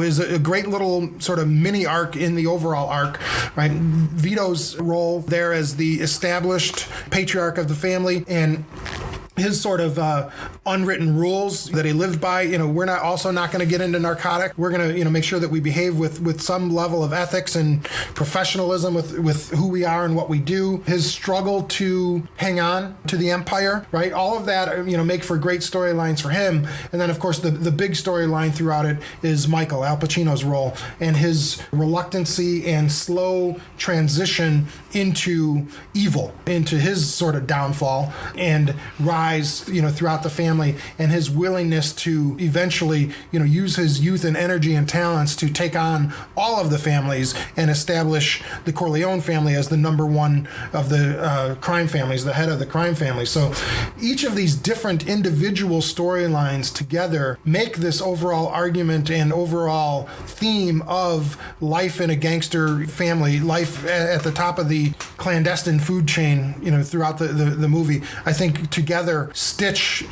is a great little sort of mini arc in the overall arc, right? Vito's role there as the established patriarch of the family, and his sort of unwritten rules that he lived by. We're not going to get into narcotic. We're going to make sure that we behave with some level of ethics and professionalism with who we are and what we do. His struggle to hang on to the empire, right? All of that, make for great storylines for him. And then, of course, the big storyline throughout it is Michael, Al Pacino's role, and his reluctancy and slow transition into evil, into his sort of downfall and rise, throughout the family, and his willingness to eventually, use his youth and energy and talents to take on all of the families and establish the Corleone family as the number one of the crime families, the head of the crime family. So each of these different individual storylines together make this overall argument and overall theme of life in a gangster family, life at the top of the clandestine food chain, throughout the movie. I think together stitch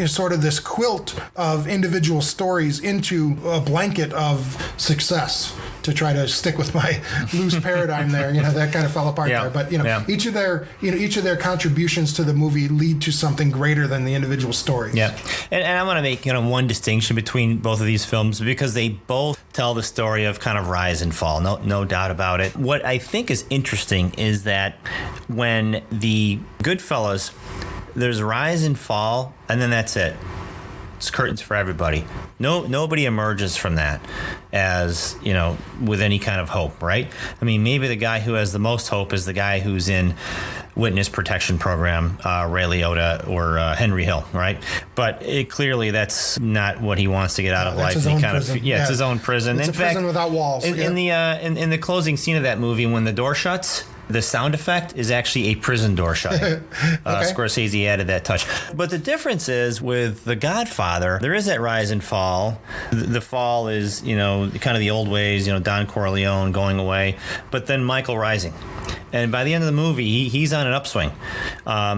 sort of this quilt of individual stories into a blanket of success, to try to stick with my loose paradigm there. That kind of fell apart there. But each of their contributions to the movie lead to something greater than the individual stories. Yeah, and I want to make one distinction between both of these films, because they both tell the story of kind of rise and fall. No doubt about it. What I think is interesting is that when the Goodfellas, there's rise and fall, and then that's it. It's curtains for everybody. Nobody emerges from that as, with any kind of hope, right? I mean, maybe the guy who has the most hope is the guy who's in witness protection program, Ray Liotta or Henry Hill, right? But clearly that's not what he wants to get out of life. It's his own prison. It's his own prison. It's in a prison without walls. In the closing scene of that movie, when the door shuts, the sound effect is actually a prison door shutting. Scorsese added that touch. But the difference is with The Godfather, there is that rise and fall. The fall is, kind of the old ways, Don Corleone going away, but then Michael rising. And by the end of the movie, he's on an upswing.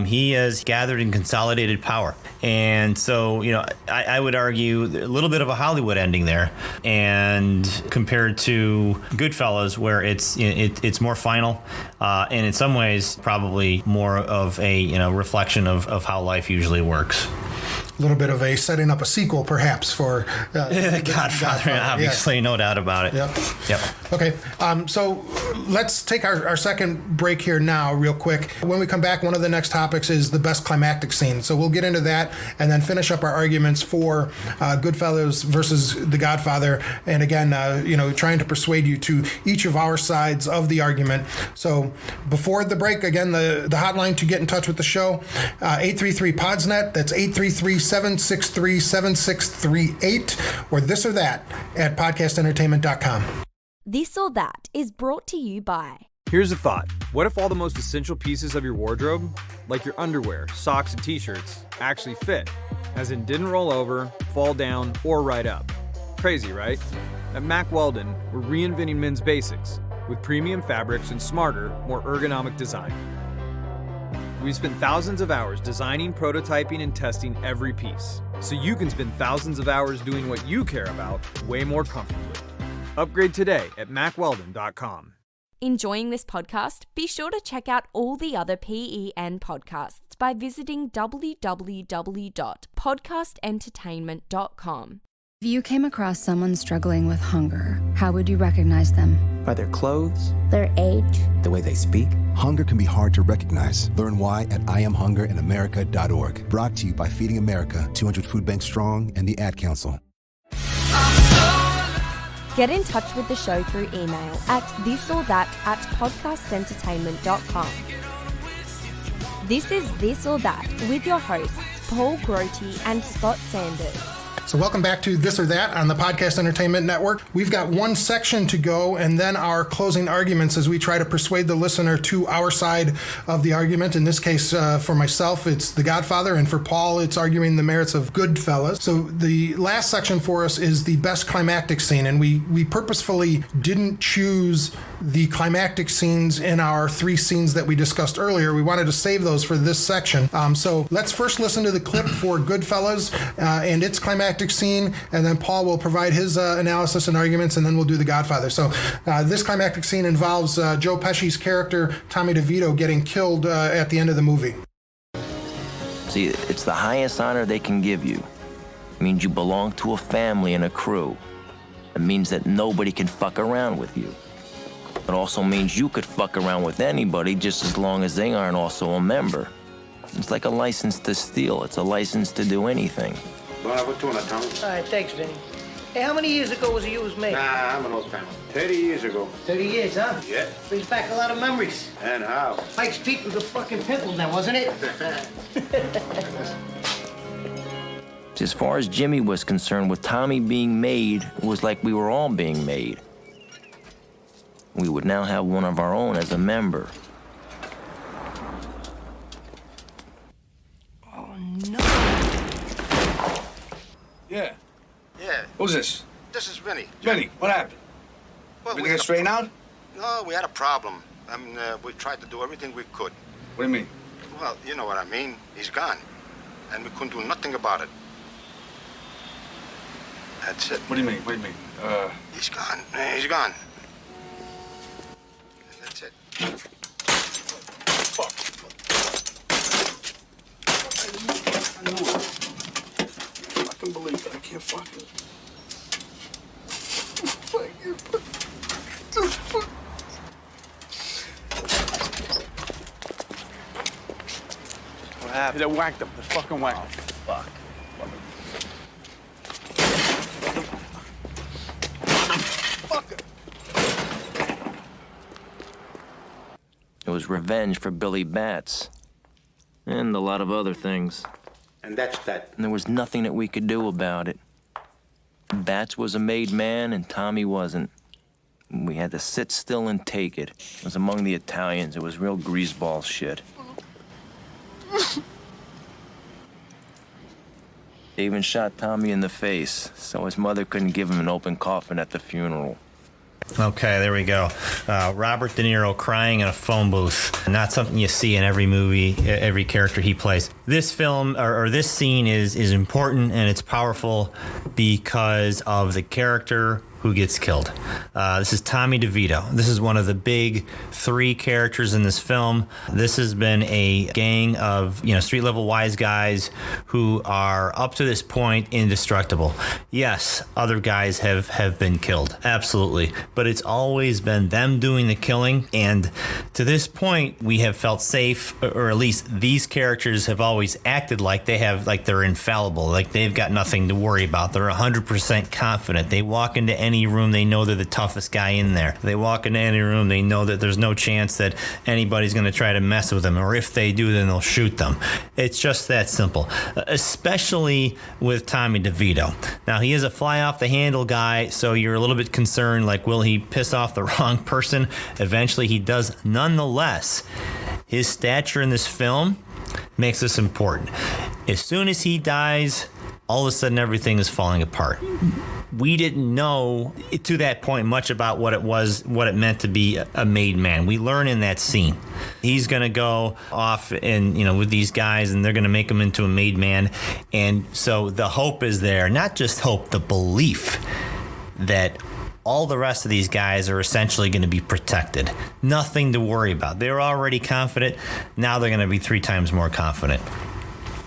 He has gathered and consolidated power. And so, I would argue a little bit of a Hollywood ending there, and compared to Goodfellas, where it's more final, and in some ways probably more of a reflection of how life usually works. a little bit of a setting up a sequel, perhaps, for The Godfather, obviously, yeah. no doubt about it. Yep. Okay, so let's take our second break here now, real quick. When we come back, one of the next topics is the best climactic scene. So we'll get into that and then finish up our arguments for Goodfellas versus The Godfather. And again, trying to persuade you to each of our sides of the argument. So before the break, again, the hotline to get in touch with the show, 833-PODSNET. That's 833-763-7638, or this or that at podcastentertainment.com. This or That is brought to you by... Here's a thought. What if all the most essential pieces of your wardrobe, like your underwear, socks, and t-shirts, actually fit? As in didn't roll over, fall down, or ride up. Crazy, right? At Mack Weldon, we're reinventing men's basics with premium fabrics and smarter, more ergonomic design. We've spent thousands of hours designing, prototyping, and testing every piece, so you can spend thousands of hours doing what you care about way more comfortably. Upgrade today at MackWeldon.com. Enjoying this podcast? Be sure to check out all the other PEN podcasts by visiting www.podcastentertainment.com. If you came across someone struggling with hunger, how would you recognize them? By their clothes, their age, the way they speak. Hunger can be hard to recognize. Learn why at IamHungerInAmerica.org. Brought to you by Feeding America, 200 Food Banks Strong, and the Ad Council. Get in touch with the show through email at thisorthat@podcastentertainment.com. This is This or That with your hosts, Paul Grote and Scott Sanders. So welcome back to This or That on the Podcast Entertainment Network. We've got one section to go and then our closing arguments as we try to persuade the listener to our side of the argument. In this case, for myself, it's The Godfather, and for Paul, it's arguing the merits of Goodfellas. So the last section for us is the best climactic scene, and we purposefully didn't choose the climactic scenes in our 3 scenes that we discussed earlier. We wanted to save those for this section. So let's first listen to the clip for Goodfellas and its climactic scene, and then Paul will provide his analysis and arguments, and then we'll do The Godfather. So this climactic scene involves Joe Pesci's character, Tommy DeVito, getting killed at the end of the movie. See, it's the highest honor they can give you. It means you belong to a family and a crew. It means that nobody can fuck around with you. It also means you could fuck around with anybody just as long as they aren't also a member. It's like a license to steal. It's a license to do anything. Don't have a tuna, Tommy. All right, thanks, Vinny. Hey, how many years ago was it you was made? Nah, I'm an old timer. 30 years ago. 30 years, huh? Yeah. Brings back a lot of memories. And how? Mike's Pete was a fucking pimple then, wasn't it? As far as Jimmy was concerned, with Tommy being made, it was like we were all being made. We would now have one of our own as a member. Oh, no. Yeah. Yeah. Who's this? This is Vinny. Vinny, what happened? Well, Everything got straightened out? No, we had a problem. I mean, we tried to do everything we could. What do you mean? Well, you know what I mean. He's gone. And we couldn't do nothing about it. That's it. What do you mean? He's gone. He's gone. And that's it. Fuck. I knew it. I can believe it. I can't fuck it. What happened? They whacked him. They fucking whacked him. Fuck. It was revenge for Billy Batts. And a lot of other things. And that's that. And there was nothing that we could do about it. Batts was a made man and Tommy wasn't. We had to sit still and take it. It was among the Italians. It was real greaseball shit. They even shot Tommy in the face, so his mother couldn't give him an open coffin at the funeral. Okay, there we go. Robert De Niro crying in a phone booth. Not something you see in every movie, every character he plays. This film, or this scene is important and it's powerful because of the character who gets killed. This is Tommy DeVito. This is one of the big 3 characters in this film. This has been a gang of, street level wise guys who are up to this point indestructible. Yes, other guys have been killed, absolutely, but it's always been them doing the killing. And to this point, we have felt safe, or at least these characters have always acted like they're infallible, like they've got nothing to worry about. They're 100% confident. They walk into any room, they know they're the toughest guy in there. They walk into any room, they know that there's no chance that anybody's going to try to mess with them, or if they do, then they'll shoot them. It's just that simple, especially with Tommy DeVito. Now, he is a fly off the handle guy, so you're a little bit concerned, like, will he piss off the wrong person? Eventually he does. Nonetheless, his stature in this film makes this important. As soon as he dies, all of a sudden everything is falling apart. We didn't know to that point much about what it meant to be a made man. We learn in that scene. He's going to go off and, with these guys, and they're going to make him into a made man. And so the hope is there, not just hope, the belief that all the rest of these guys are essentially going to be protected. Nothing to worry about. They're already confident. Now they're going to be 3 times more confident.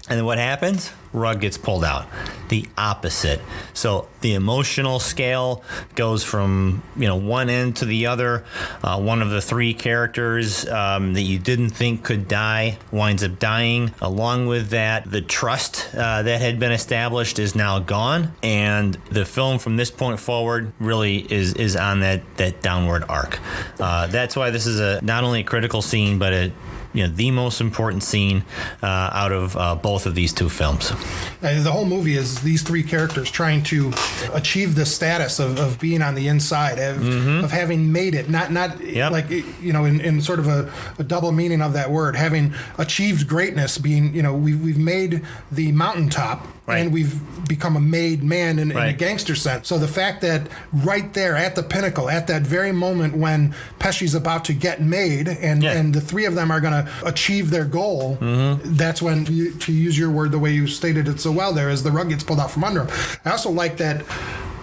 And then what happens? Rug gets pulled out. The opposite. So the emotional scale goes from one end to the other. One of the 3 characters that you didn't think could die winds up dying. Along with that, the trust that had been established is now gone, and the film from this point forward really is on that downward arc. That's why this is not only a critical scene, but the most important scene out of both of these 2 films. The whole movie is these 3 characters trying to achieve the status of being on the inside, of having made it, not like, in sort of a double meaning of that word, having achieved greatness, being, we've made the mountaintop. Right. And we've become a made man in a gangster sense. So the fact that right there at the pinnacle, at that very moment when Pesci's about to get made, and the 3 of them are going to achieve their goal, that's when, to use your word the way you stated it so well there, as the rug gets pulled out from under him. I also like that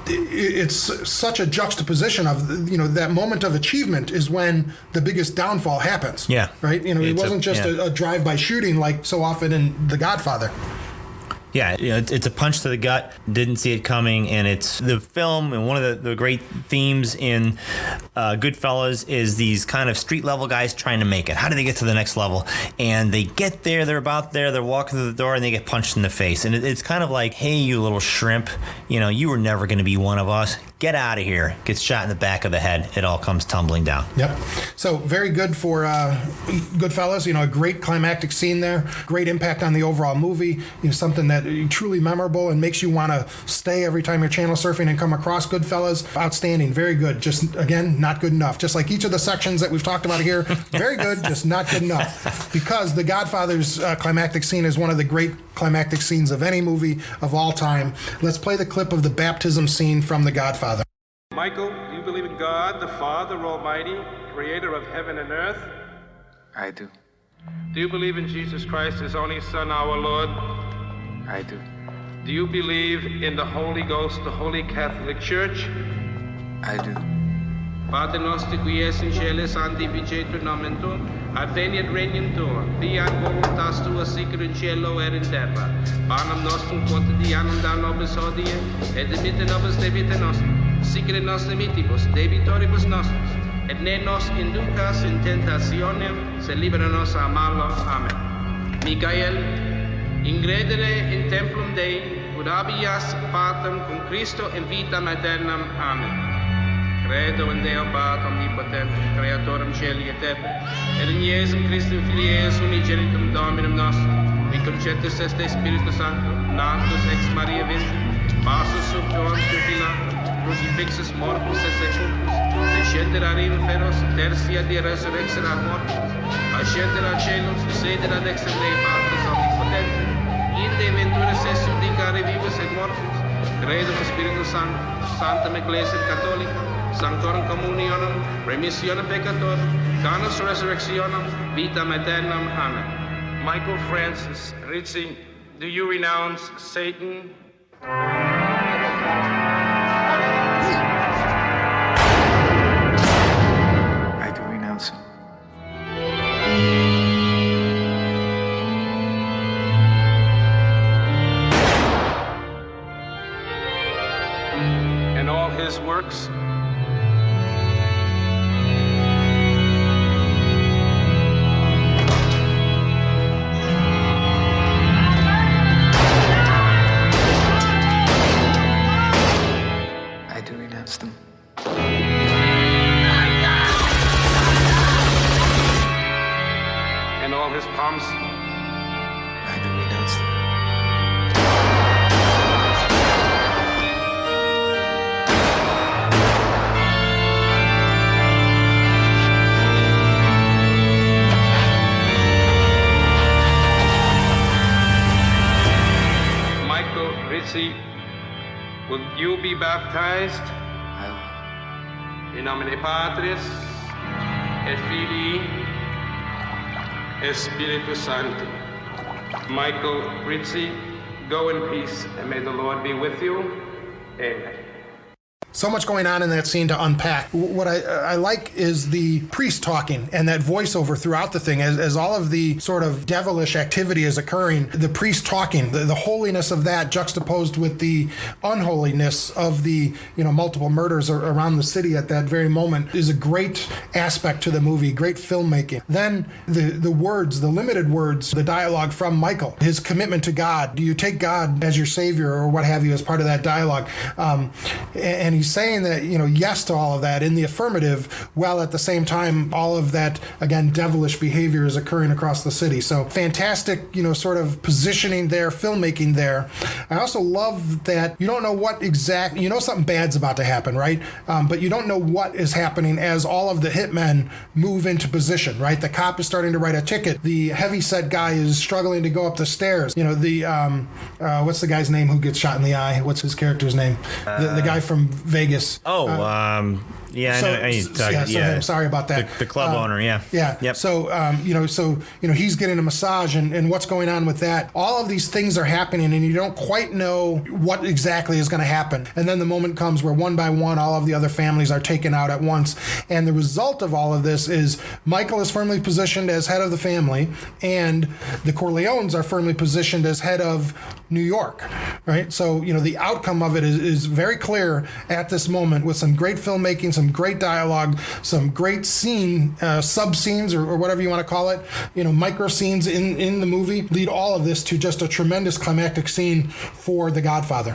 it's such a juxtaposition of, that moment of achievement is when the biggest downfall happens. Yeah. Right? It wasn't just a drive-by shooting like so often in The Godfather. Yeah, it's a punch to the gut. Didn't see it coming, and it's the film. And one of the great themes in Goodfellas is these kind of street level guys trying to make it. How do they get to the next level? And they get there, they're about there, they're walking through the door, and they get punched in the face. And it's kind of like, hey, you little shrimp, you were never going to be one of us. Get out of here. Gets shot in the back of the head. It all comes tumbling down. Yep. So very good for Goodfellas. A great climactic scene there. Great impact on the overall movie. Something that truly memorable and makes you want to stay every time you're channel surfing and come across Goodfellas. Outstanding. Very good. Just, again, not good enough. Just like each of the sections that we've talked about here. Very good, just not good enough. Because The Godfather's climactic scene is one of the great climactic scenes of any movie of all time. Let's play the clip of the baptism scene from The Godfather. Michael, do you believe in God, the Father Almighty, creator of heaven and earth? I do. Do you believe in Jesus Christ, his only Son, our Lord? I do. Do you believe in the Holy Ghost, the Holy Catholic Church? I do. Pater noster, qui es in cielo, sanctificetur nomen tuum, adveniat regnum tuum, fiat voluntas tua sicut in cielo et in terra. Panem nostrum quotidianum da nobis hodie, et dimitte nobis debita nostrum, sicut in nos limitibus debitoribus nostris, et ne nos inducas in tentationem, sed libera nos a malo. Amen. Michael, ingredere in templum Dei, ut habeas patem cum Christo in vitam aeternam. Amen. Credo in Deo Pater omnipotentem, Creatorem Caeli et terrae, et in Iesum Christum Filii eius unigenitum Dominum nostrum, qui conceptus est de Spiritus Sancto, natus ex Maria Virgin, passus sub Pontius Pilatus, crucifixus mortus et sepultus, descender ad inferos, tertia die resurrexere ad mortus, ascender ad caelos, seder ad dextra Dei Patris omnipotentem, inde venturis est judicare vivus et mortus. Credo in Spiritus Sancto, Sanctam Ecclesiam Catholicam, Sanctorum Communionem, Remissionem Peccatorum, Canus Resurrectionem, Vitam Aeternam. Amen. Michael Francis Rizzi, do you renounce Satan? his works? I do renounce them. And all his pomps? I do renounce them. Michael Rizzi, will you be baptized? In nomine Patris, et Filii, et Spiritus Sancti. Michael Rizzi, go in peace, and may the Lord be with you. Amen. So much going on in that scene to unpack. What I like is the priest talking and that voiceover throughout the thing as all of the sort of devilish activity is occurring. The priest talking, the holiness of that juxtaposed with the unholiness of the multiple murders around the city at that very moment is a great aspect to the movie, great filmmaking. Then the words, the limited words, the dialogue from Michael, his commitment to God. Do you take God as your savior or what have you as part of that dialogue? And he's saying that, yes to all of that in the affirmative, while at the same time, all of that, again, devilish behavior is occurring across the city. So fantastic, sort of positioning there, filmmaking there. I also love that you don't know what exactly, something bad's about to happen, right? But you don't know what is happening as all of the hitmen move into position, right? The cop is starting to write a ticket. The heavyset guy is struggling to go up the stairs. What's the guy's name who gets shot in the eye? What's his character's name? The guy from Vegas. Sorry about that. The club owner, yeah. Yeah. Yep. So, he's getting a massage and what's going on with that. All of these things are happening and you don't quite know what exactly is going to happen. And then the moment comes where one by one, all of the other families are taken out at once. And the result of all of this is Michael is firmly positioned as head of the family and the Corleones are firmly positioned as head of New York, right? So, the outcome of it is very clear at this moment with some great filmmaking, some great dialogue, some great scene, sub-scenes or whatever you want to call it, micro scenes in the movie lead all of this to just a tremendous climactic scene for The Godfather.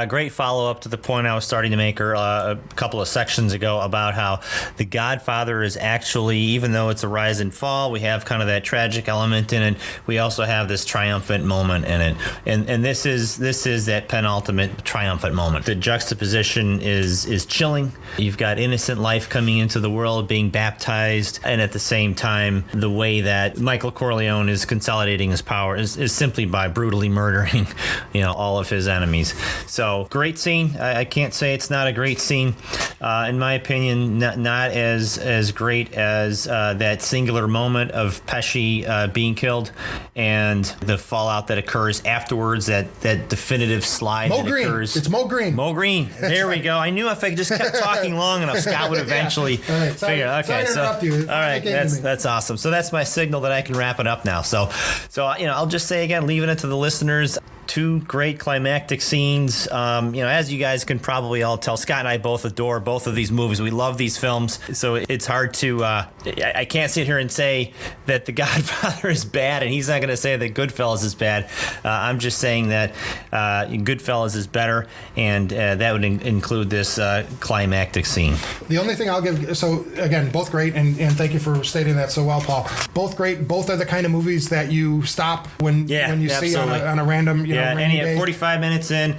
Great follow-up to the point I was starting to make a couple of sections ago about how The Godfather is actually, even though it's a rise and fall, we have kind of that tragic element in it. We also have this triumphant moment in it, and this is that penultimate triumphant moment. The juxtaposition is chilling. You've got innocent life coming into the world, being baptized, and at the same time, the way that Michael Corleone is consolidating his power is simply by brutally murdering, all of his enemies. So great scene. I can't say it's not a great scene. In my opinion, not as great as that singular moment of Pesci being killed and the fallout that occurs afterwards. That definitive slide that occurs. It's Mo Green. Mo Green. There we go. I knew if I just kept talking long enough, Scott would eventually figure. Okay, so all right, that's awesome. So that's my signal that I can wrap it up now. So I'll just say again, leaving it to the listeners. Two great climactic scenes. As you guys can probably all tell, Scott and I both adore both of these movies. We love these films, so it's hard to. I can't sit here and say that The Godfather is bad, and he's not going to say that Goodfellas is bad. I'm just saying that Goodfellas is better, and that would include this climactic scene. The only thing I'll give. So again, both great, and thank you for stating that so well, Paul. Both great. Both are the kind of movies that you stop when you see on a random. 45 minutes in,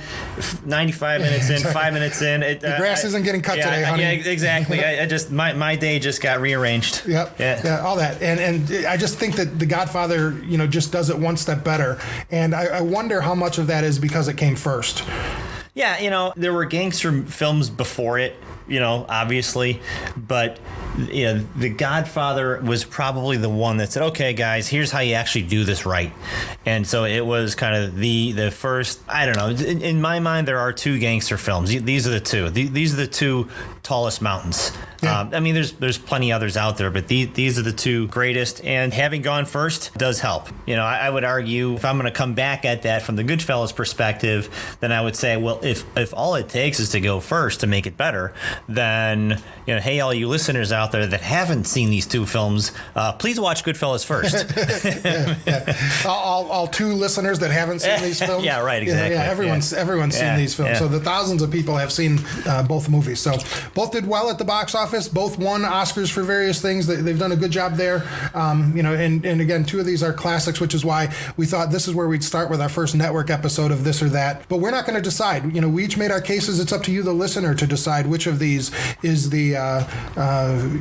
95 minutes in, 5 minutes in. The grass isn't getting cut today, honey. Yeah, exactly. I just my day just got rearranged. Yep. Yeah, all that. And I just think that The Godfather, just does it one step better. And I wonder how much of that is because it came first. Yeah, there were gangster films before it, obviously, but The Godfather was probably the one that said, okay, guys, here's how you actually do this right. And so it was kind of the first, I don't know, in my mind, there are two gangster films. These are the two. These are the two tallest mountains Yeah. I mean, there's plenty others out there, but these are the two greatest. And having gone first does help. You know, I would argue if I'm going to come back at that from the Goodfellas perspective, then I would say, well, if all it takes is to go first to make it better, then, you know, hey, all you listeners out there that haven't seen these two films, please watch Goodfellas first. All two listeners that haven't seen these films. Yeah, right, exactly. Everyone's seen these films. So the thousands of people have seen both movies. So both did well at the box office. Both won Oscars for various things. They've done a good job there. You know, and again, two of these are classics, which is why we thought this is where we'd start with our first network episode of This or That. But we're not going to decide. You know, we each made our cases. It's up to you, the listener, to decide which of these is the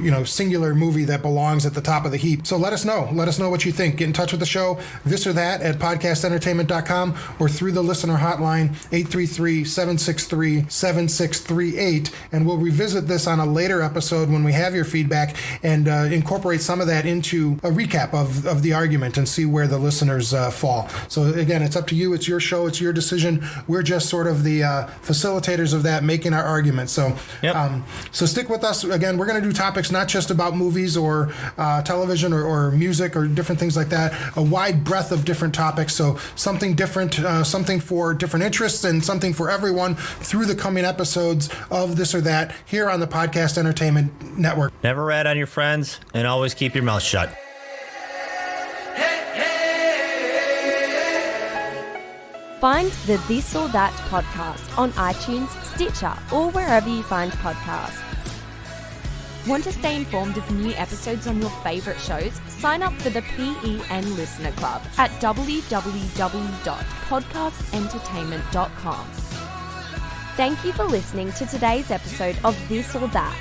you know, singular movie that belongs at the top of the heap. So let us know. Let us know what you think. Get in touch with the show, This or That, at podcastentertainment.com or through the listener hotline, 833-763-7638. And we'll revisit this on a later episode when we have your feedback and incorporate some of that into a recap of the argument and see where the listeners fall. So again, it's up to you. It's your show. It's your decision. We're just sort of the facilitators of that, making our argument. So, so stick with us. Again, we're going to do topics not just about movies or television or music or different things like that, a wide breadth of different topics. So something different, something for different interests and something for everyone through the coming episodes of This or That here on the Podcast Entertainment Network. Never rat on your friends and always keep your mouth shut. Find the This or That podcast on iTunes, Stitcher, or wherever you find podcasts. Want to stay informed of new episodes on your favourite shows? Sign up for the PEN Listener Club at www.podcastentertainment.com. Thank you for listening to today's episode of This or That.